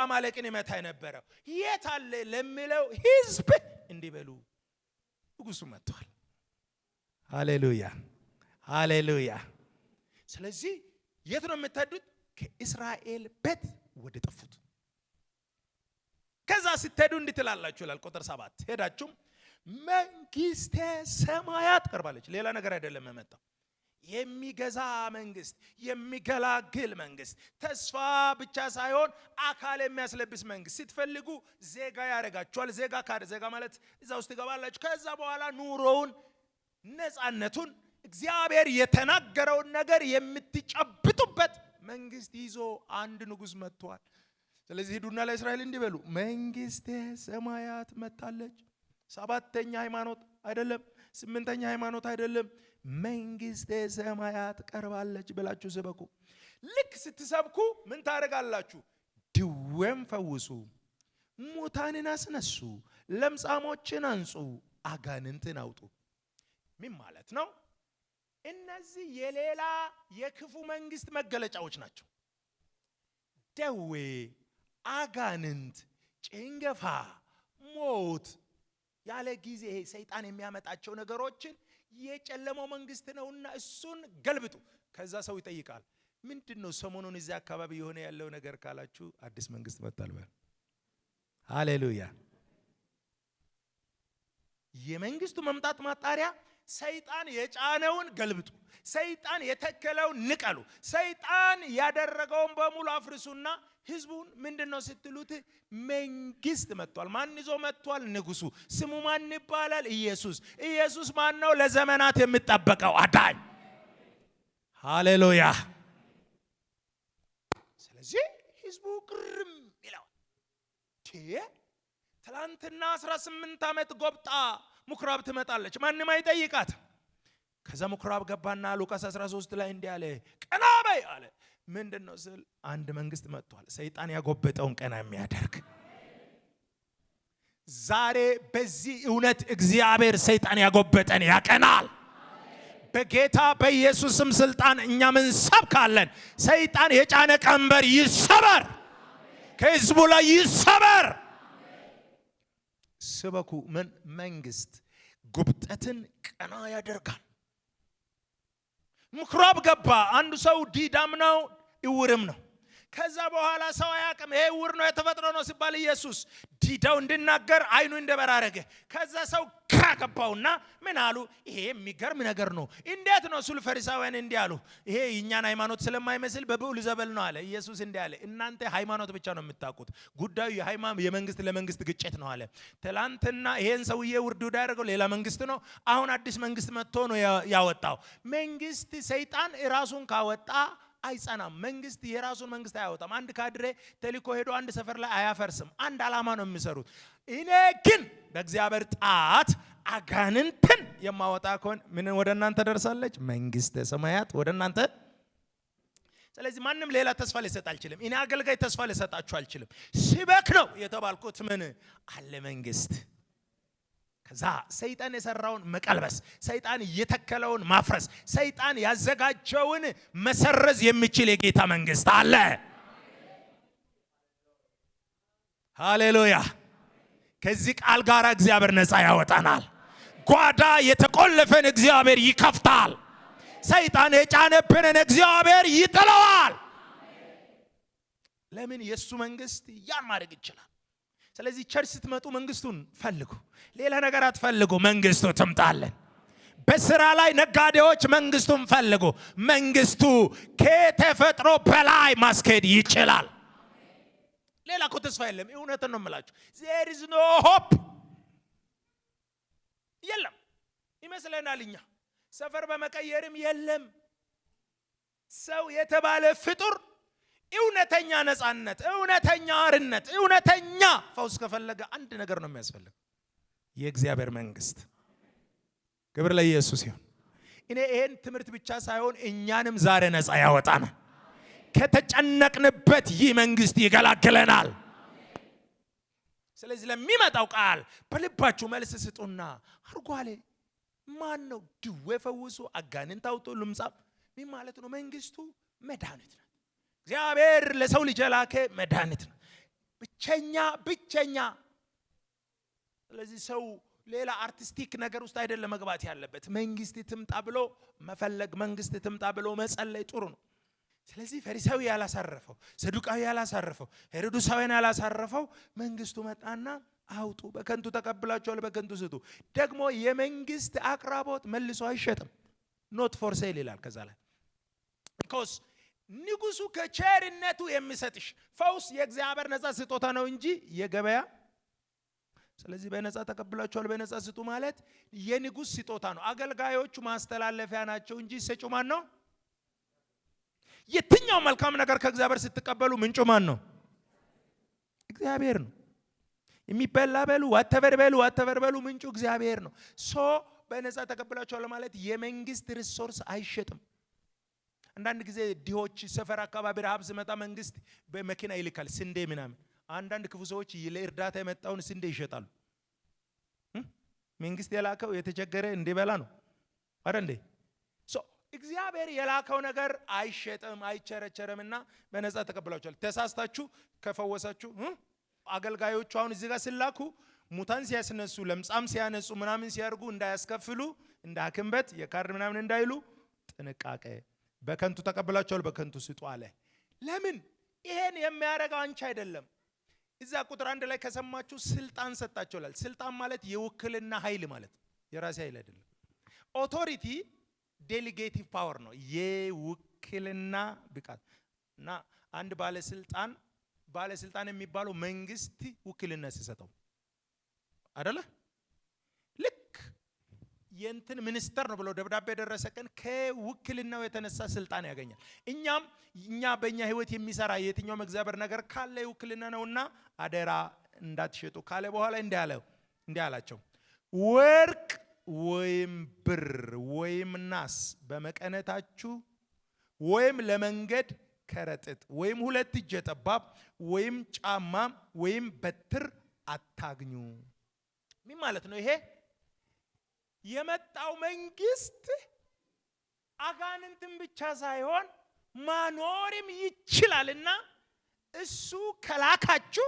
አማሌቅን ይመታ ነበረው የታለ ለሚለው ህዝብ እንዲበሉ ንጉሱ መጥቷል። ሃሌሉያ ሃሌሉያ። ስለዚህ የት ነው የምትሄዱት? ከእስራኤል ቤት ወደ ጠፉት። ከዛ ስትሄዱ እንድትላላችሁ ይላል ቁጥር 7 ሄዳችሁም መንግስተ ሰማያት ቀርባለች። ሌላ ነገር አይደለም የመጣው። የሚገዛ መንግስት፣ የሚገላግል መንግስት፣ ተስፋ ብቻ ሳይሆን አካል የሚያስለብስ መንግስት። ስትፈልጉ ዜጋ ያደርጋችኋል። ዜጋ ካደ ዜጋ ማለት እዛ ውስጥ ትገባላችሁ። ከዛ በኋላ ኑሮውን፣ ነፃነቱን፣ እግዚአብሔር የተናገረውን ነገር የምትጨብጡበት መንግስት ይዞ አንድ ንጉስ መጥቷል። ስለዚህ ሂዱና ለእስራኤል እንዲህ በሉ፣ መንግስተ ሰማያት መጣለች። 7ኛ ሃይማኖት አይደለም፣ 8ኛ ሃይማኖት አይደለም፣ መንግስተ ሰማያት ቀርባለች ብላችሁ ስበኩ። ልክ ስትሰብኩ ምን ታደርጋላችሁ? ድዌን ፈውሱ፣ ሙታንን አስነሱ፣ ለምጻሞችን አንጹ፣ አጋንንትን አውጡ። ምን ማለት ነው? እነዚህ የሌላ የክፉ መንግስት መገለጫዎች ናቸው። ደዌ፣ አጋንንት፣ ጭንገፋ፣ ሞት ያለ ጊዜ ሰይጣን የሚያመጣቸው ነገሮችን የጨለመው መንግስት ነውና እሱን ገልብጡ። ከዛ ሰው ይጠይቃል፣ ምንድነው ሰሞኑን እዚህ አካባቢ የሆነ ያለው ነገር ካላችሁ አዲስ መንግስት መጣል በል። ሃሌሉያ። የመንግስቱ መምጣት ማጣሪያ ሰይጣን የጫነውን ገልብጡ፣ ሰይጣን የተከለውን ንቀሉ፣ ሰይጣን ያደረገውን በሙሉ አፍርሱና ህዝቡን ምንድነው ስትሉት መንግስት መጥቷል። ማን ይዞ መጥቷል? ንጉሱ። ስሙ ማን ይባላል? ኢየሱስ። ኢየሱስ ማን ነው? ለዘመናት የሚጠበቀው አዳኝ። ሃሌሉያ። ስለዚህ ህዝቡ ግርም ይላል። ትላንትና 18 ዓመት ጎብጣ ምኩራብ ትመጣለች፣ ማንም አይጠይቃት። ከዛ ምኩራብ ገባና ሉቃስ 13 ላይ እንዲህ አለ፣ ቀና በይ አለ። ምንድነው ስል አንድ መንግስት መጥቷል፣ ሰይጣን ያጎበጠውን ቀና የሚያደርግ። ዛሬ በዚህ እውነት እግዚአብሔር ሰይጣን ያጎበጠን ያቀናል። በጌታ በኢየሱስም ስልጣን እኛ ምን ሰብካለን? ሰይጣን የጫነ ቀንበር ይሰበር፣ ከህዝቡ ላይ ይሰበር። ስበኩ። ምን መንግስት ጉብጠትን ቀና ያደርጋል። ምኩራብ ገባ። አንዱ ሰው ዲዳም ነው እውርም ነው። ከዛ በኋላ ሰው አያውቅም፣ ይሄ እውር ነው የተፈጥሮ ነው ሲባል ኢየሱስ ዲዳው እንድናገር አይኑ እንደበራረገ። ከዛ ሰው ግራ ገባውና ምን አሉ? ይሄ የሚገርም ነገር ነው። እንዴት ነው ሲሉ ፈሪሳውያን እንዲህ አሉ፣ ይሄ የኛን ሃይማኖት ስለማይመስል በብዑል ዘበል ነው አለ። ኢየሱስ እንዲህ አለ፣ እናንተ ሃይማኖት ብቻ ነው የምታውቁት፣ ጉዳዩ የመንግስት ለመንግስት ግጭት ነው አለ። ትላንትና ይሄን ሰውዬ ውርድ ያደረገው ሌላ መንግስት ነው። አሁን አዲስ መንግስት መጥቶ ነው ያወጣው። መንግስት ሰይጣን ራሱን ካወጣ አይጸናም። መንግስት የራሱን መንግስት አያወጣም። አንድ ካድሬ ተልኮ ሄዶ አንድ ሰፈር ላይ አያፈርስም። አንድ ዓላማ ነው የሚሰሩት። እኔ ግን በእግዚአብሔር ጣት አጋንንትን የማወጣ ከሆነ ምን ወደ እናንተ ደርሳለች? መንግስተ ሰማያት ወደ እናንተ። ስለዚህ ማንም ሌላ ተስፋ ሊሰጥ አልችልም። እኔ አገልጋይ ተስፋ ሊሰጣችሁ አልችልም። ስበክ ነው የተባልኩት። ምን አለ? መንግስት። ከዛ ሰይጣን የሰራውን መቀልበስ፣ ሰይጣን የተከለውን ማፍረስ፣ ሰይጣን ያዘጋጀውን መሰረዝ የሚችል የጌታ መንግስት አለ። ሃሌሉያ። ከዚህ ቃል ጋር እግዚአብሔር ነፃ ያወጣናል። ጓዳ የተቆለፈን እግዚአብሔር ይከፍታል። ሰይጣን የጫነብንን እግዚአብሔር ይጥለዋል። ለምን? የሱ መንግስት ያን ማድረግ ይችላል። ስለዚህ ቸርች ስትመጡ መንግስቱን ፈልጉ። ሌላ ነገር አትፈልጉ። መንግስቱ ትምጣለን። በስራ ላይ ነጋዴዎች መንግስቱን ፈልጉ። መንግስቱ ከተፈጥሮ በላይ ማስኬድ ይችላል። ሌላ እኮ ተስፋ የለም። እውነትን ነው የምላችሁ። there is no hope የለም ይመስለናል። እኛ ሰፈር በመቀየርም የለም። ሰው የተባለ ፍጡር እውነተኛ ነፃነት፣ እውነተኛ አርነት፣ እውነተኛ ፈውስ ከፈለገ አንድ ነገር ነው የሚያስፈልግ፣ የእግዚአብሔር መንግስት። ክብር ለኢየሱስ ይሁን። እኔ ይሄን ትምህርት ብቻ ሳይሆን እኛንም ዛሬ ነፃ ያወጣናል። ከተጨነቅንበት ይህ መንግስት ይገላግለናል። ስለዚህ ለሚመጣው ቃል በልባችሁ መልስ ስጡና አርጓሌ ማን ነው? ድዌ ፈውሱ፣ አጋንንት አውጡ፣ ልምጻም ምን ማለት ነው? መንግስቱ መድኃኒት ነው። እግዚአብሔር ለሰው ልጅ የላከ መድኃኒት ነው። ብቸኛ። ስለዚህ ሰው ሌላ አርቲስቲክ ነገር ውስጥ አይደለም መግባት ያለበት። መንግስት ትምጣ ብሎ መፈለግ፣ መንግስት ትምጣ ብሎ መጸለይ ጥሩ ነው። ስለዚህ ፈሪሳዊ ያላሳረፈው፣ ሰዱቃዊ ያላሳረፈው፣ ሄሮድሳውያን ያላሳረፈው መንግስቱ መጣና አውጡ፣ በከንቱ ተቀብላችኋል፣ በከንቱ ስጡ። ደግሞ የመንግስት አቅራቦት መልሶ አይሸጥም። ኖት ፎር ሴል ይላል። ከዛ ላይ because ንጉሱ ከቸርነቱ የሚሰጥሽ ፈውስ የእግዚአብሔር ነፃ ስጦታ ነው እንጂ የገበያ። ስለዚህ በነፃ ተቀብላችኋል፣ በነፃ ስጡ ማለት የንጉስ ስጦታ ነው። አገልጋዮቹ ማስተላለፊያ ናቸው እንጂ ሰጪው ማን ነው? የትኛው መልካም ነገር ከእግዚአብሔር ስትቀበሉ ምንጩ ማን ነው? እግዚአብሔር ነው። የሚበላ በሉ ዋተበር በሉ ምንጩ እግዚአብሔር ነው። ሶ በነፃ ተቀብላችኋል ማለት የመንግስት ሪሶርስ አይሸጥም። አንዳንድ ጊዜ ድሆች ሰፈር አካባቢ ረሃብ ሲመጣ መንግስት በመኪና ይልካል ስንዴ ምናምን። አንዳንድ ክፉ ሰዎች ለእርዳታ የመጣውን ስንዴ ይሸጣሉ። መንግስት የላከው የተቸገረ እንዲበላ ነው አይደል እንዴ? ሶ እግዚአብሔር የላከው ነገር አይሸጥም አይቸረቸረምና በነፃ ተቀብላችኋል። ተሳስታችሁ ከፈወሳችሁ አገልጋዮቹ አሁን እዚህ ጋር ሲላኩ ሙታን ሲያስነሱ፣ ለምጻም ሲያነጹ ምናምን ሲያርጉ እንዳያስከፍሉ፣ እንደ ሐኪም ቤት የካርድ ምናምን እንዳይሉ ጥንቃቄ። በከንቱ ተቀብላችኋል፣ በከንቱ ስጡ አለ። ለምን? ይሄን የሚያደርገው አንቺ አይደለም። እዛ ቁጥር 1 ላይ ከሰማችሁ ስልጣን ሰጣችኋል። ስልጣን ማለት የውክልና ኃይል ማለት፣ የራሴ ኃይል አይደለም። ኦቶሪቲ ዴሊጌቲቭ ፓወር ነው፣ የውክልና ብቃት። እና አንድ ባለስልጣን ባለስልጣን የሚባለው መንግስት ውክልና ሲሰጠው አይደለ? ልክ የእንትን ሚኒስተር ነው ብለው ደብዳቤ ደረሰ ቀን ከውክልናው የተነሳ ስልጣን ያገኛል። እኛ በእኛ ህይወት የሚሰራ የትኛውም እግዚአብሔር ነገር ካለ ውክልና ነውና አደራ እንዳትሸጡ ካለ በኋላ እንዲህ አላቸው፣ ወርቅ ወይም ብር ወይም ናስ በመቀነታችሁ ወይም ለመንገድ ከረጢት ወይም 2 እጀ ጠባብ ወይም ጫማ ወይም በትር አታግኙ። ምን ማለት ነው ይሄ? የመጣው መንግስት አጋንንትን ብቻ ሳይሆን ማኖርም ይችላልና እሱ ከላካችሁ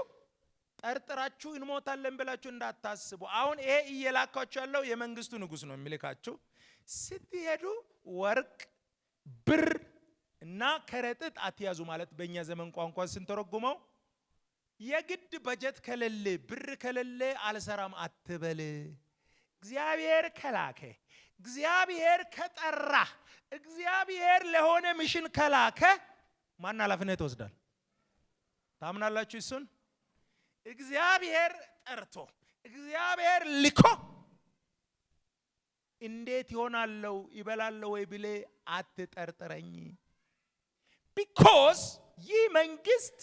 ጠርጥራችሁ እንሞታለን ብላችሁ እንዳታስቡ። አሁን ይሄ እየላካችሁ ያለው የመንግስቱ ንጉስ ነው የሚልካችሁ። ስትሄዱ ወርቅ ብር እና ከረጢት አትያዙ ማለት በእኛ ዘመን ቋንቋ ስንተረጉመው የግድ በጀት ከሌለ ብር ከሌለ አልሰራም አትበል። እግዚአብሔር ከላከ፣ እግዚአብሔር ከጠራ፣ እግዚአብሔር ለሆነ ሚሽን ከላከ ማን ኃላፊነት ይወስዳል? ታምናላችሁ? እሱን እግዚአብሔር ጠርቶ እግዚአብሔር ልኮ እንዴት ይሆናለው ይበላለው ወይ ብለ አትጠርጥረኝ። ቢኮዝ ይህ መንግስት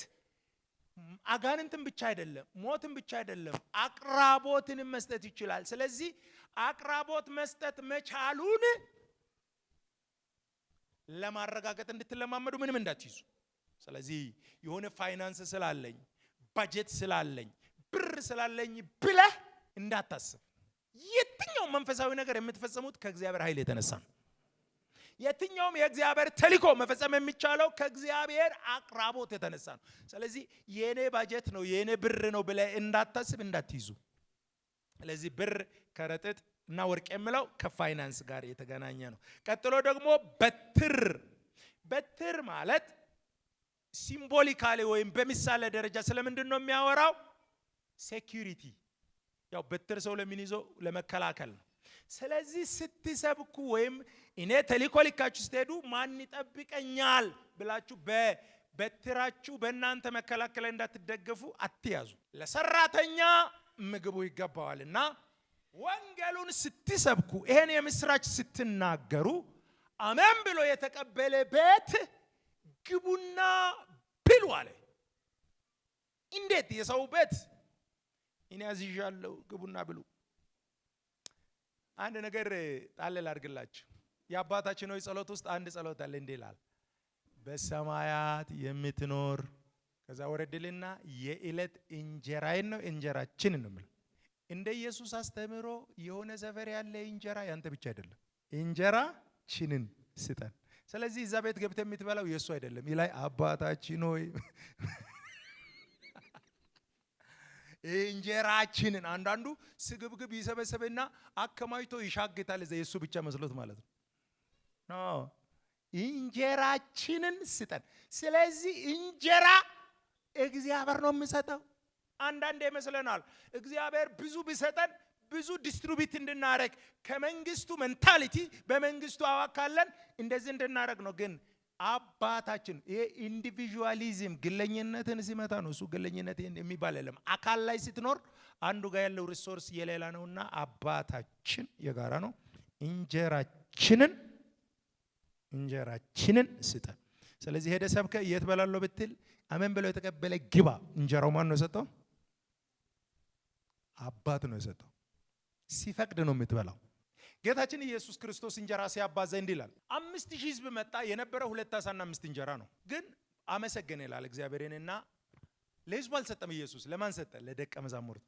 አጋንንትን ብቻ አይደለም፣ ሞትን ብቻ አይደለም፣ አቅራቦትን መስጠት ይችላል። ስለዚህ አቅራቦት መስጠት መቻሉን ለማረጋገጥ እንድትለማመዱ ምንም እንዳትይዙ። ስለዚህ የሆነ ፋይናንስ ስላለኝ ባጀት ስላለኝ ብር ስላለኝ ብለህ እንዳታስብ። የትኛውም መንፈሳዊ ነገር የምትፈጽሙት ከእግዚአብሔር ኃይል የተነሳ ነው። የትኛውም የእግዚአብሔር ተልእኮ መፈጸም የሚቻለው ከእግዚአብሔር አቅራቦት የተነሳ ነው። ስለዚህ የኔ ባጀት ነው የኔ ብር ነው ብለህ እንዳታስብ እንዳትይዙ። ስለዚህ ብር ከረጢት እና ወርቅ የሚለው ከፋይናንስ ጋር የተገናኘ ነው። ቀጥሎ ደግሞ በትር ማለት ሲምቦሊካሊ ወይም በምሳሌ ደረጃ ስለምንድን ነው የሚያወራው? ሴኩሪቲ። ያው በትር ሰው ለምን ይዞ ለመከላከል ነው። ስለዚህ ስትሰብኩ ወይም እኔ ተልእኮ ልካችሁ ስትሄዱ ማን ይጠብቀኛል ብላችሁ በበትራችሁ በእናንተ መከላከል እንዳትደገፉ አትያዙ። ለሰራተኛ ምግቡ ይገባዋልና ወንጌሉን ስትሰብኩ ይሄን የምስራች ስትናገሩ አሜን ብሎ የተቀበለ ቤት ግቡና ብሉ አለ። እንዴት የሰው ቤት እኔ አዝዣለሁ ግቡና ብሉ። አንድ ነገር ጣል አድርግላችሁ። የአባታችን ሆይ ጸሎት ውስጥ አንድ ጸሎት አለ እንዴ ይላል፣ በሰማያት የምትኖር ከዛ ወረድልና የዕለት እንጀራዬን ነው እንጀራችንን ነው የሚለው። እንደ ኢየሱስ አስተምሮ የሆነ ሰፈር ያለ እንጀራ ያንተ ብቻ አይደለም፣ እንጀራችንን ስጠን። ስለዚህ እዛ ቤት ገብተህ የምትበላው የሱ አይደለም። ይላይ አባታችን ሆይ እንጀራችንን። አንዳንዱ ስግብግብ ይሰበሰበና አከማይቶ ይሻግታል። እዛ የሱ ብቻ መስሎት ማለት ነው። እንጀራችንን ስጠን። ስለዚህ እንጀራ እግዚአብሔር ነው የሚሰጠው። አንዳንዴ ይመስለናል እግዚአብሔር ብዙ ቢሰጠን ብዙ ዲስትሪቢዩት እንድናረግ ከመንግስቱ ሜንታሊቲ በመንግስቱ አዋካለን እንደዚህ እንድናረግ ነው። ግን አባታችን ይሄ ኢንዲቪጁዋሊዝም ግለኝነትን ሲመታ ነው። እሱ ግለኝነት የሚባል የለም። አካል ላይ ስትኖር አንዱ ጋር ያለው ሪሶርስ የሌላ ነውና አባታችን የጋራ ነው። እንጀራችንን ስጠን። ስለዚህ ሄደ ሰብከ የት በላለው ብትል አሜን ብለው የተቀበለ ግባ። እንጀራው ማን ነው የሰጠው? አባት ነው የሰጠው። ሲፈቅድ ነው የምትበላው። ጌታችን ኢየሱስ ክርስቶስ እንጀራ ሲያባዛ እንዲህ ይላል፣ 5000 ህዝብ መጣ። የነበረው 2 ዓሳና 5 እንጀራ ነው። ግን አመሰገነ ይላል እግዚአብሔርንና ለህዝቡ አልሰጠም። ኢየሱስ ለማን ሰጠ? ለደቀ መዛሙርቱ።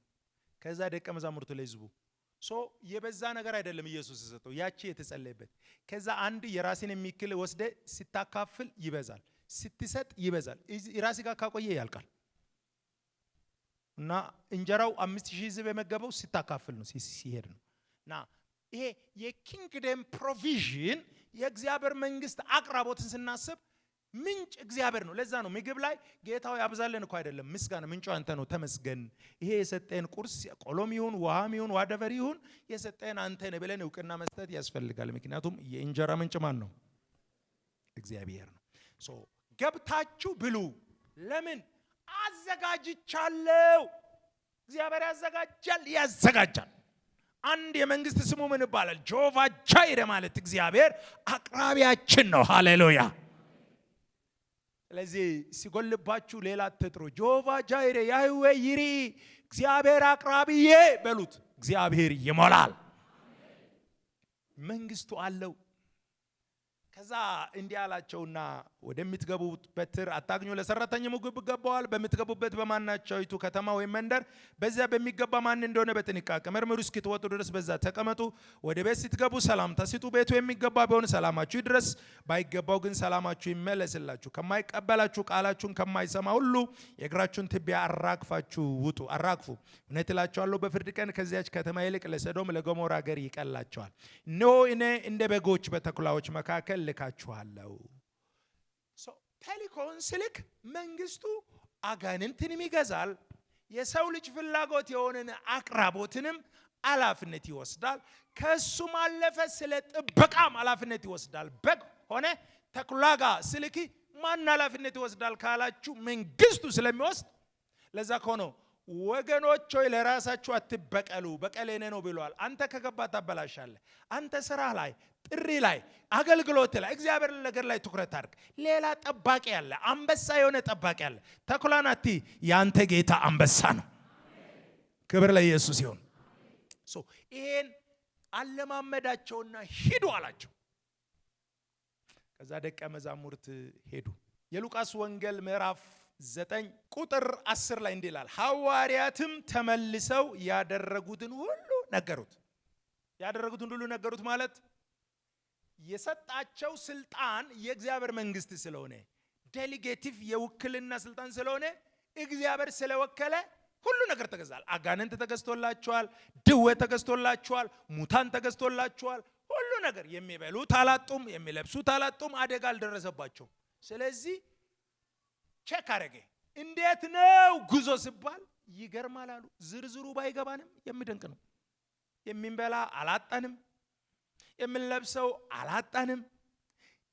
ከዛ ደቀ መዛሙርቱ ለህዝቡ። የበዛ ነገር አይደለም ኢየሱስ የሰጠው፣ ያቺ የተጸለየበት። ከዛ አንድ የራስን የሚክል ወስደ ስታካፍል ይበዛል፣ ስትሰጥ ይበዛል። ራስ ጋር ካቆየ ያልቃል። እና እንጀራው 5000 ህዝብ የመገበው ስታካፍል ነው፣ ሲሄድ ነው። እና ይሄ የኪንግደም ፕሮቪዥን የእግዚአብሔር መንግስት አቅራቦትን ስናስብ ምንጭ እግዚአብሔር ነው። ለዛ ነው ምግብ ላይ ጌታው ያብዛልን እኮ አይደለም፣ ምስጋና ምንጩ አንተ ነው፣ ተመስገን። ይሄ የሰጠን ቁርስ ቆሎም ይሁን ውሃም ይሁን ዋደቨር ይሁን የሰጠን አንተ ነህ ብለን እውቅና መስጠት ያስፈልጋል። ምክንያቱም የእንጀራ ምንጭ ማን ነው? እግዚአብሔር ነው። ገብታችሁ ብሉ። ለምን? አዘጋጅቻለሁ። እግዚአብሔር ያዘጋጃል። አንድ የመንግስት ስሙ ምን ይባላል? ጆቫ ጃይሬ ማለት እግዚአብሔር አቅራቢያችን ነው። ሃሌሉያ። ስለዚህ ሲጎልባችሁ ሌላ አትጥሩ። ጆቫ ጃይሬ ያህዌ ይሪ፣ እግዚአብሔር አቅራቢዬ በሉት። እግዚአብሔር ይሞላል። መንግስቱ አለው። ከዛ እንዲህ አላቸውና ወደምትገቡበት በትር አታግኙ፣ ለሰራተኛ ምግብ ይገባዋል። በምትገቡበት በማናቸይቱ ከተማ ወይም መንደር በዚያ በሚገባ ማን እንደሆነ በጥንቃቄ መርምሩ፣ እስክትወጡ ድረስ በዛ ተቀመጡ። ወደ ቤት ስትገቡ ሰላምታ ስጡ። ቤቱ የሚገባ ቢሆን ሰላማችሁ ይድረስ፣ ባይገባው ግን ሰላማችሁ ይመለስላችሁ። ከማይቀበላችሁ ቃላችሁን ከማይሰማ ሁሉ የእግራችሁን ትቢያ አራግፋችሁ ውጡ። አራግፉ። እውነት እላችኋለሁ በፍርድ ቀን ከዚያች ከተማ ይልቅ ለሰዶም ለገሞራ ሀገር ይቀላቸዋል። እነሆ እኔ እንደ በጎች በተኩላዎች መካከል ልካችኋለሁ። ቴሊኮን ስልክ መንግስቱ አጋንንትንም ይገዛል፣ የሰው ልጅ ፍላጎት የሆነን አቅራቦትንም ኃላፊነት ይወስዳል። ከሱም አለፈ ስለ ጥበቃም ኃላፊነት ይወስዳል። በግ ሆነ ተኩላ ጋር ስልክ ማን ኃላፊነት ይወስዳል ካላችሁ መንግስቱ ስለሚወስድ፣ ለዛ ከሆነ ወገኖች ሆይ ለራሳችሁ አትበቀሉ፣ በቀል የኔ ነው ብሏል። አንተ ከገባ ታበላሻለህ። አንተ ስራ ላይ፣ ጥሪ ላይ፣ አገልግሎት ላይ፣ እግዚአብሔር ነገር ላይ ትኩረት አድርግ። ሌላ ጠባቂ ያለ አንበሳ የሆነ ጠባቂ ያለ ተኩላናቲ ያንተ ጌታ አንበሳ ነው። ክብር ለኢየሱስ ይሁን። ይሄን አለማመዳቸውና ሂዱ አላቸው። ከዛ ደቀ መዛሙርት ሄዱ። የሉቃስ ወንጌል ምዕራፍ 9 ቁጥር 10 ላይ እንዲህ ይላል፣ ሐዋርያትም ተመልሰው ያደረጉትን ሁሉ ነገሩት። ያደረጉትን ሁሉ ነገሩት ማለት የሰጣቸው ስልጣን የእግዚአብሔር መንግስት ስለሆነ ዴሊጌቲቭ የውክልና ስልጣን ስለሆነ እግዚአብሔር ስለወከለ ሁሉ ነገር ተገዛል። አጋንንት ተገዝቶላቸዋል፣ ድዌ ተገዝቶላቸዋል፣ ሙታን ተገዝቶላቸዋል። ሁሉ ነገር የሚበሉት አላጡም፣ የሚለብሱት አላጡም፣ አደጋ አልደረሰባቸው። ስለዚህ ቼክ አረገ። እንዴት ነው ጉዞ ሲባል ይገርማል አሉ። ዝርዝሩ ባይገባንም የሚደንቅ ነው። የሚንበላ አላጣንም፣ የምንለብሰው አላጣንም፣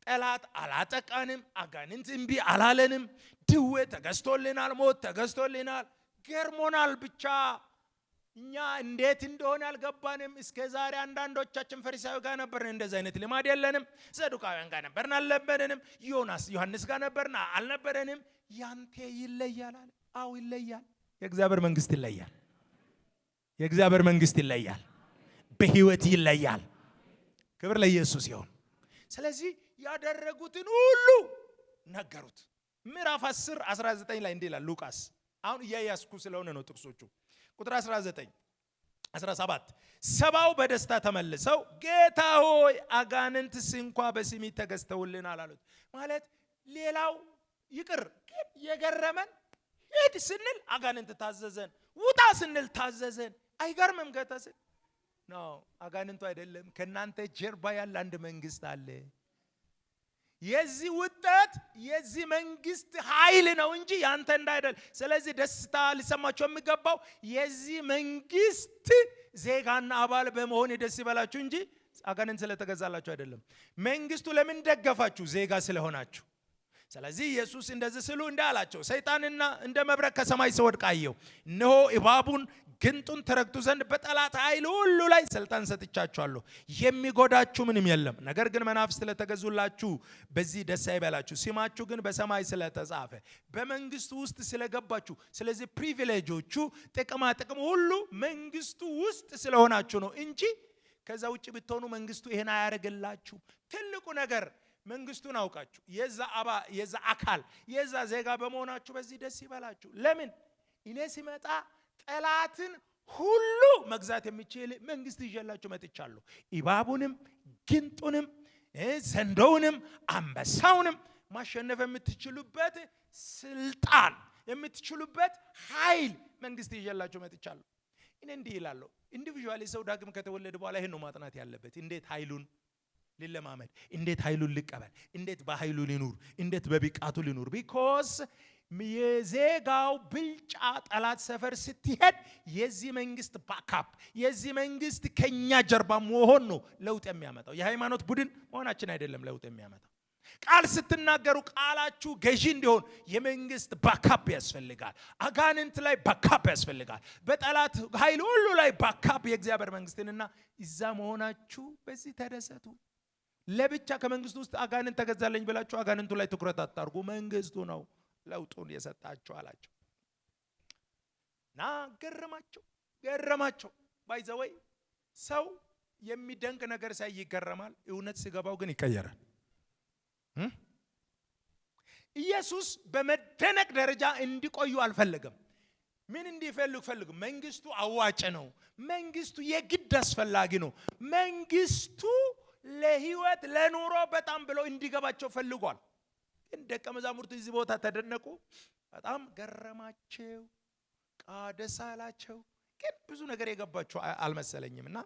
ጠላት አላጠቃንም፣ አጋንንት እምቢ አላለንም፣ ድዌ ተገዝቶልናል፣ ሞት ተገዝቶልናል። ገርሞናል። ብቻ እኛ እንዴት እንደሆነ አልገባንም። እስከ ዛሬ አንዳንዶቻችን ፈሪሳዊ ጋር ነበርን፣ እንደዚህ አይነት ልማድ የለንም። ሰዱቃውያን ጋር ነበርን፣ አልነበረንም። ዮሐንስ ጋር ነበርን፣ አልነበረንም። ያንተ ይለያል አለ። አው ይለያል። የእግዚአብሔር መንግስት ይለያል። የእግዚአብሔር መንግስት ይለያል። በህይወት ይለያል። ክብር ለኢየሱስ ይሁን። ስለዚህ ያደረጉትን ሁሉ ነገሩት። ምዕራፍ 10 19 ላይ እንዲህ ይላል ሉቃስ። አሁን እያያስኩ ስለሆነ ነው ጥቅሶቹ። ቁጥር 19 17 ሰባው በደስታ ተመልሰው ጌታ ሆይ አጋንንትስ እንኳ በስሚ ተገዝተውልናል አሉት። ማለት ሌላው ይቅር፣ የገረመን ሂድ ስንል አጋንንት ታዘዘን፣ ውጣ ስንል ታዘዘን። አይገርምም? ጌታ ስል ነው አጋንንቱ አይደለም፣ ከናንተ ጀርባ ያለ አንድ መንግስት አለ። የዚህ ውጤት የዚህ መንግስት ኃይል ነው እንጂ ያንተ እንዳይደል። ስለዚህ ደስታ ሊሰማቸው የሚገባው የዚህ መንግስት ዜጋና አባል በመሆን ደስ ይበላችሁ እንጂ አጋንንት ስለተገዛላችሁ አይደለም። መንግስቱ ለምን ደገፋችሁ? ዜጋ ስለሆናችሁ። ስለዚህ ኢየሱስ እንደዚህ ስሉ እንዳላቸው ሰይጣንና እንደ መብረቅ ከሰማይ ሲወድቅ አየሁ። እነሆ እባቡን ግንጡን ትረግጡ ዘንድ በጠላት ኃይል ሁሉ ላይ ስልጣን ሰጥቻችኋለሁ፣ የሚጎዳችሁ ምንም የለም። ነገር ግን መናፍስት ስለተገዙላችሁ በዚህ ደስ አይበላችሁ፣ ስማችሁ ግን በሰማይ ስለተጻፈ በመንግስቱ ውስጥ ስለገባችሁ። ስለዚህ ፕሪቪሌጆቹ ጥቅማ ጥቅም ሁሉ መንግስቱ ውስጥ ስለሆናችሁ ነው እንጂ ከዛ ውጭ ብትሆኑ መንግስቱ ይሄን አያደርግላችሁ። ትልቁ ነገር መንግስቱን አውቃችሁ የዛ አካል የዛ ዜጋ በመሆናችሁ በዚህ ደስ ይበላችሁ። ለምን እኔ ሲመጣ ጠላትን ሁሉ መግዛት የሚችል መንግስት ይዤላችሁ መጥቻለሁ። እባቡንም ግንጡንም ዘንዶውንም አንበሳውንም ማሸነፍ የምትችሉበት ስልጣን የምትችሉበት ኃይል መንግስት ይዤላችሁ መጥቻለሁ። እኔ እንዲህ ይላለሁ። ኢንዲቪጁዋሊ ሰው ዳግም ከተወለደ በኋላ ይሄን ነው ማጥናት ያለበት። እንዴት ኃይሉን ሊለማመድ፣ እንዴት ኃይሉን ሊቀበል፣ እንዴት በኃይሉ ሊኑር፣ እንዴት በብቃቱ ሊኑር። ቢኮዝ የዜጋው ብልጫ ጠላት ሰፈር ስትሄድ የዚህ መንግስት ባካፕ የዚህ መንግስት ከኛ ጀርባ መሆን ነው ለውጥ የሚያመጣው። የሃይማኖት ቡድን መሆናችን አይደለም ለውጥ የሚያመጣው። ቃል ስትናገሩ ቃላችሁ ገዢ እንዲሆን የመንግስት ባካፕ ያስፈልጋል። አጋንንት ላይ ባካፕ ያስፈልጋል። በጠላት ኃይል ሁሉ ላይ ባካፕ የእግዚአብሔር መንግስትንና እዛ መሆናችሁ በዚህ ተደሰቱ። ለብቻ ከመንግስቱ ውስጥ አጋንንት ተገዛለኝ ብላችሁ አጋንንቱ ላይ ትኩረት አታርጉ። መንግስቱ ነው ለውጡን የሰጣችሁ አላቸው። ና ገረማቸው። ባይዘወይ ሰው የሚደንቅ ነገር ሳይ ይገረማል። እውነት ሲገባው ግን ይቀየራል። ኢየሱስ በመደነቅ ደረጃ እንዲቆዩ አልፈለገም። ምን እንዲፈልግ መንግስቱ አዋጭ ነው። መንግስቱ የግድ አስፈላጊ ነው። መንግስቱ ለህይወት ለኑሮ በጣም ብለው እንዲገባቸው ፈልጓል። ግን ደቀ መዛሙርቱ እዚህ ቦታ ተደነቁ። በጣም ገረማቸው፣ ደስ አላቸው። ግን ብዙ ነገር የገባቸው አልመሰለኝምና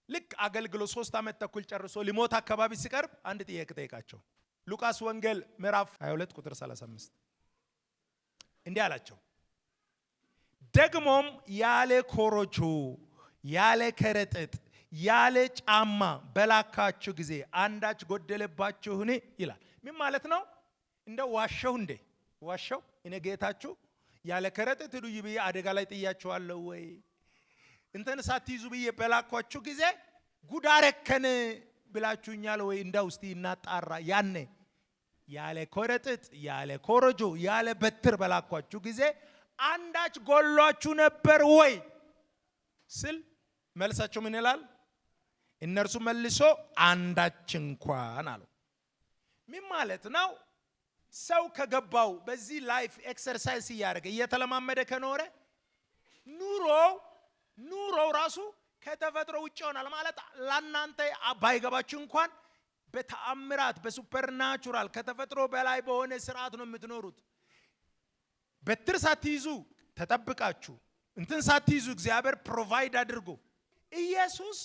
ልክ አገልግሎት 3 ዓመት ተኩል ጨርሶ ሊሞት አካባቢ ሲቀርብ አንድ ጥያቄ ጠይቃቸው። ሉቃስ ወንጌል ምዕራፍ 22 ቁጥር 35 እንዲህ አላቸው፣ ደግሞም ያለ ኮረጆ ያለ ከረጢት ያለ ጫማ በላካችሁ ጊዜ አንዳች ጎደለባችሁን ይላል። ምን ማለት ነው? እንደው ዋሸው እኔ ጌታችሁ ያለ ከረጢት ሂዱ ብዬ አደጋ ላይ ጥያችኋለሁ ወይ? እንተን ሳትይዙ ብዬ በላኳችሁ ጊዜ ጉዳረከን ብላችሁኛል ወይ? እንዳው እስቲ እናጣራ። ያኔ ያለ ከረጢት ያለ ኮረጆ ያለ በትር በላኳችሁ ጊዜ አንዳች ጎሏችሁ ነበር ወይ ስል መልሳቸው ምን ይላል? እነርሱ መልሶ አንዳች እንኳን አሉ። ምን ማለት ነው? ሰው ከገባው በዚህ ላይፍ ኤክሰርሳይዝ እያደረገ እየተለማመደ ከኖረ ኑሮው ራሱ ከተፈጥሮ ውጭ ይሆናል ማለት ለናንተ ባይገባችሁ እንኳን በተአምራት በሱፐርናቹራል ከተፈጥሮ በላይ በሆነ ስርዓት ነው የምትኖሩት። በትር ሳትይዙ ተጠብቃችሁ እንትን ሳትይዙ እግዚአብሔር ፕሮቫይድ አድርጎ ኢየሱስ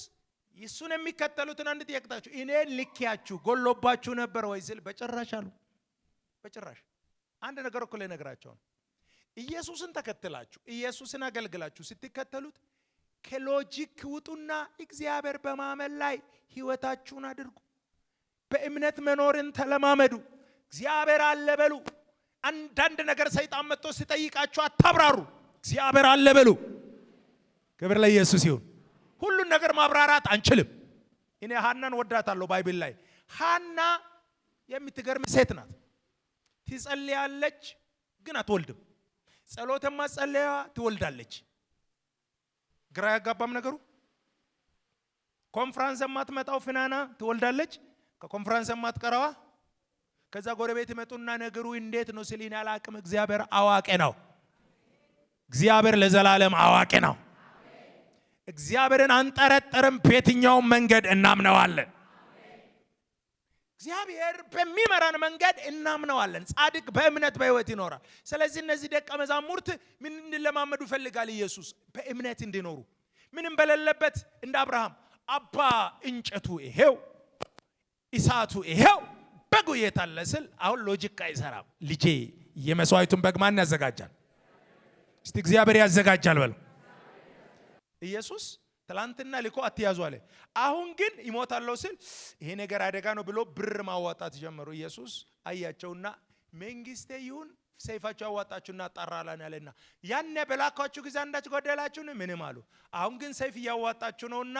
ኢየሱስን የሚከተሉትን አንድ ጥያቄታችሁ እኔ ልኪያችሁ ጎሎባችሁ ነበር ወይ ሲል በጭራሽ አሉ። በጭራሽ። አንድ ነገር እኮ ለነገራቸው ነው። ኢየሱስን ተከትላችሁ ኢየሱስን አገልግላችሁ ስትከተሉት ከሎጂክ ውጡና እግዚአብሔር በማመን ላይ ህይወታችሁን አድርጉ። በእምነት መኖርን ተለማመዱ። እግዚአብሔር አለ በሉ። አንዳንድ ነገር ሰይጣን መጥቶ ሲጠይቃችሁ አታብራሩ። እግዚአብሔር አለ በሉ። ክብር ለኢየሱስ ይሁን። ሁሉን ነገር ማብራራት አንችልም። እኔ ሐናን ወዳታለሁ። ባይብል ላይ ሐና የምትገርም ሴት ናት። ትጸልያለች ግን አትወልድም። ጸሎተማ ጸልያ ትወልዳለች። ግራ ያጋባም ነገሩ። ኮንፈረንስ የማትመጣው ፍናና ትወልዳለች። ከኮንፈረንስ የማትቀረዋ ከዛ ጎረቤት ይመጡና ነገሩ እንዴት ነው ሲሊና አላቅም። እግዚአብሔር አዋቂ ነው። እግዚአብሔር ለዘላለም አዋቂ ነው። እግዚአብሔርን አንጠረጠርም። በየትኛው መንገድ እናምነዋለን። እግዚአብሔር በሚመራን መንገድ እናምነዋለን። ጻድቅ በእምነት በህይወት ይኖራል። ስለዚህ እነዚህ ደቀ መዛሙርት ምን እንለማመዱ ይፈልጋል ኢየሱስ? በእምነት እንዲኖሩ ምንም በሌለበት እንደ አብርሃም አባ እንጨቱ ይሄው እሳቱ ይሄው በጉ የታለ ስል አሁን ሎጂክ አይሰራም። ልጄ የመስዋዕቱን በግ ማን ያዘጋጃል? እስቲ እግዚአብሔር ያዘጋጃል በሉ። ኢየሱስ ትላንትና ልኮ አትያዙ አለ። አሁን ግን ይሞታለው ሲል ይሄ ነገር አደጋ ነው ብሎ ብር ማዋጣት ጀመሩ። ኢየሱስ አያቸውና መንግስቴ ይሁን ሰይፋቸው አዋጣችሁና ጣራላን ያለና ያኔ በላካችሁ ጊዜ አንዳች ጎደላችሁን ምንም አሉ። አሁን ግን ሰይፍ ያዋጣችሁ ነውና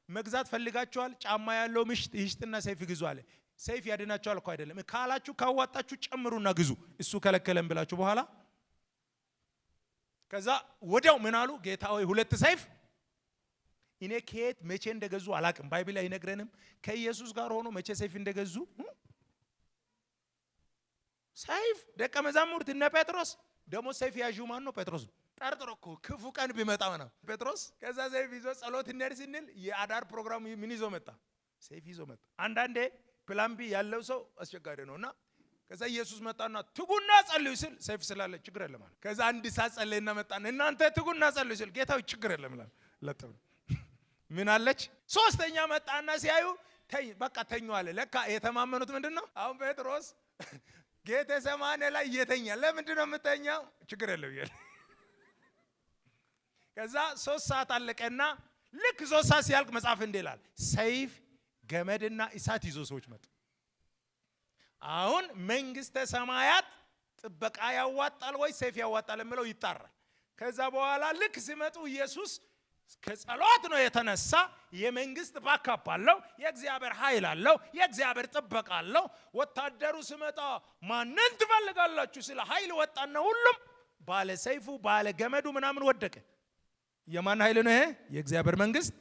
መግዛት ፈልጋችኋል። ጫማ ያለው ምሽት ይሽጥና ሰይፍ ግዙ አለ። ሰይፍ ያድናችኋል እኮ አይደለም። ካላችሁ ካዋጣችሁ ጨምሩና ግዙ። እሱ ከለከለን ብላችሁ በኋላ ከዛ ወዲያው ምን አሉ? ጌታ ሆይ 2 ሰይፍ እኔ ከየት መቼ እንደገዙ አላቅም። ባይብል አይነግረንም። ከኢየሱስ ጋር ሆኖ መቼ ሰይፍ እንደገዙ ሰይፍ ደቀ መዛሙርት እነ ጴጥሮስ ደግሞ ሰይፍ ያዡ ማን ነው? ጴጥሮስ ነው። ጠርጥሮ እኮ ክፉ ቀን ቢመጣ ነው ጴጥሮስ። ከዛ ሰይፍ ይዞ ጸሎት እንደርስ እንል የአዳር ፕሮግራም ምን ይዞ መጣ? ሰይፍ ይዞ መጣ። አንዳንዴ ፕላን ቢ ያለው ሰው አስቸጋሪ ነውና ከዛ ኢየሱስ መጣና ትጉና ጸልዩ ሲል ሰይፍ ስላለ ችግር የለም አለ። ከዛ አንድ ሰዓት ጸለየና መጣና እናንተ ትጉና ጸልዩ ሲል ጌታው ችግር የለም ይላል። ለጥብ ምን አለች? ሶስተኛ መጣና ሲያዩ በቃ ተኙ አለ። ለካ የተማመኑት ምንድነው? አሁን ጴጥሮስ ጌቴሰማኒ ላይ እየተኛ ለምንድን ነው የምተኛው? ችግር የለም ይላል። ከዛ 3 ሰዓት አለቀና ልክ 3 ሰዓት ሲያልቅ መጽሐፍ እንዲህ ይላል፣ ሰይፍ ገመድና እሳት ይዞ ሰዎች መጡ። አሁን መንግስተ ሰማያት ጥበቃ ያዋጣል ወይ ሰይፍ ያዋጣል የሚለው ይጣራል። ከዛ በኋላ ልክ ሲመጡ ኢየሱስ ከጸሎት ነው የተነሳ የመንግስት ባካፕ አለው፣ የእግዚአብሔር ኃይል አለው፣ የእግዚአብሔር ጥበቃ አለው። ወታደሩ ሲመጣ ማንን ትፈልጋላችሁ ስለ ኃይል ወጣና ሁሉም ባለ ሰይፉ ባለ ገመዱ ምናምን ወደቀ። የማን ኃይል ነው ይሄ? የእግዚአብሔር መንግስት።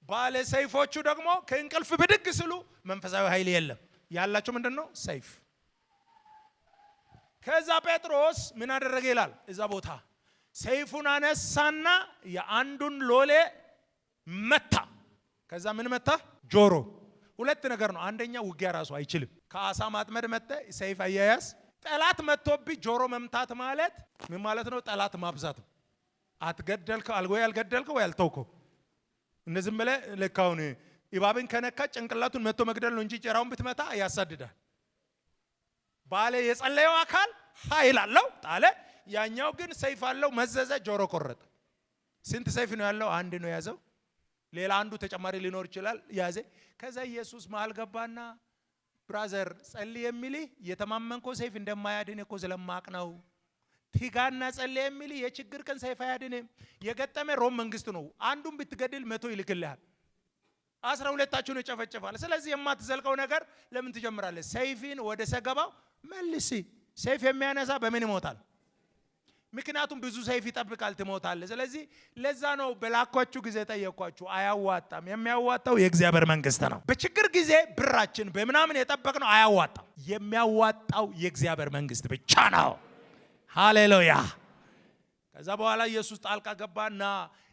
ባለ ሰይፎቹ ደግሞ ከእንቅልፍ ብድግ ሲሉ መንፈሳዊ ኃይል የለም፣ ያላቸው ምንድነው? ሰይፍ። ከዛ ጴጥሮስ ምን አደረገ ይላል እዛ ቦታ ሰይፉን አነሳና የአንዱን ሎሌ መታ። ከዛ ምን መታ? ጆሮ። ሁለት ነገር ነው። አንደኛ ውጊያ ራሱ አይችልም። ከአሳ ማጥመድ መተ ሰይፍ አያያዝ። ጠላት መጥቶብኝ ጆሮ መምታት ማለት ምን ማለት ነው? ጠላት ማብዛት። አትገደልከው አልጎ ያልገደልከው ያልተውከው እነዚህም በለ ለካውን ኢባብን ከነካ ጭንቅላቱን መጥቶ መግደል ነው እንጂ ጭራውን ብትመታ ያሳድዳል። ባለ የጸለየው አካል ኃይል አለው ጣለ። ያኛው ግን ሰይፍ አለው መዘዘ፣ ጆሮ ቆረጠ። ስንት ሰይፍ ነው ያለው? አንድ ነው ያዘው። ሌላ አንዱ ተጨማሪ ሊኖር ይችላል ያዘ። ከዛ ኢየሱስ መሃል ገባና ብራዘር ጸልይ የሚልህ የተማመንከው ሰይፍ እንደማያድን እኮ ስለማቅ ነው። ትጋና ጸልይ የሚልህ የችግር ቀን ሰይፍ አያድንም። የገጠመ ሮም መንግስት ነው። አንዱን ብትገድል 100 ይልክልሃል፣ 12ታችሁን ይጨፈጭፋል። ስለዚህ የማትዘልቀው ነገር ለምን ትጀምራለህ? ሰይፍን ወደ ሰገባው መልስ። ሰይፍ የሚያነሳ በምን ይሞታል? ምክንያቱም ብዙ ሰይፍ ይጠብቃል፣ ትሞታለህ። ስለዚህ ለዛ ነው በላኳችሁ ጊዜ ጠየኳችሁ። አያዋጣም። የሚያዋጣው የእግዚአብሔር መንግስት ነው። በችግር ጊዜ ብራችን በምናምን የጠበቅነው አያዋጣም። የሚያዋጣው የእግዚአብሔር መንግስት ብቻ ነው። ሃሌሉያ። ከዛ በኋላ ኢየሱስ ጣልቃ ገባና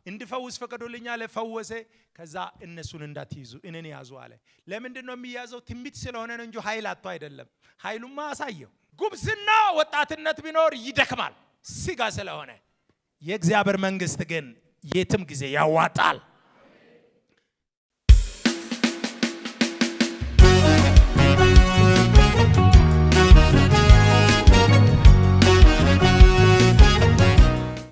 እንድፈውስ ፈቀዶልኛል፣ ፈወሰ። ከዛ እነሱን እንዳትይዙ እኔን ያዙ አለ። ለምንድን ነው የሚያዘው? ትንቢት ስለሆነ ነው እንጂ ኃይል አጥቶ አይደለም። ኃይሉማ አሳየው። ጉብዝና ወጣትነት ቢኖር ይደክማል ስጋ ስለሆነ፣ የእግዚአብሔር መንግስት ግን የትም ጊዜ ያዋጣል።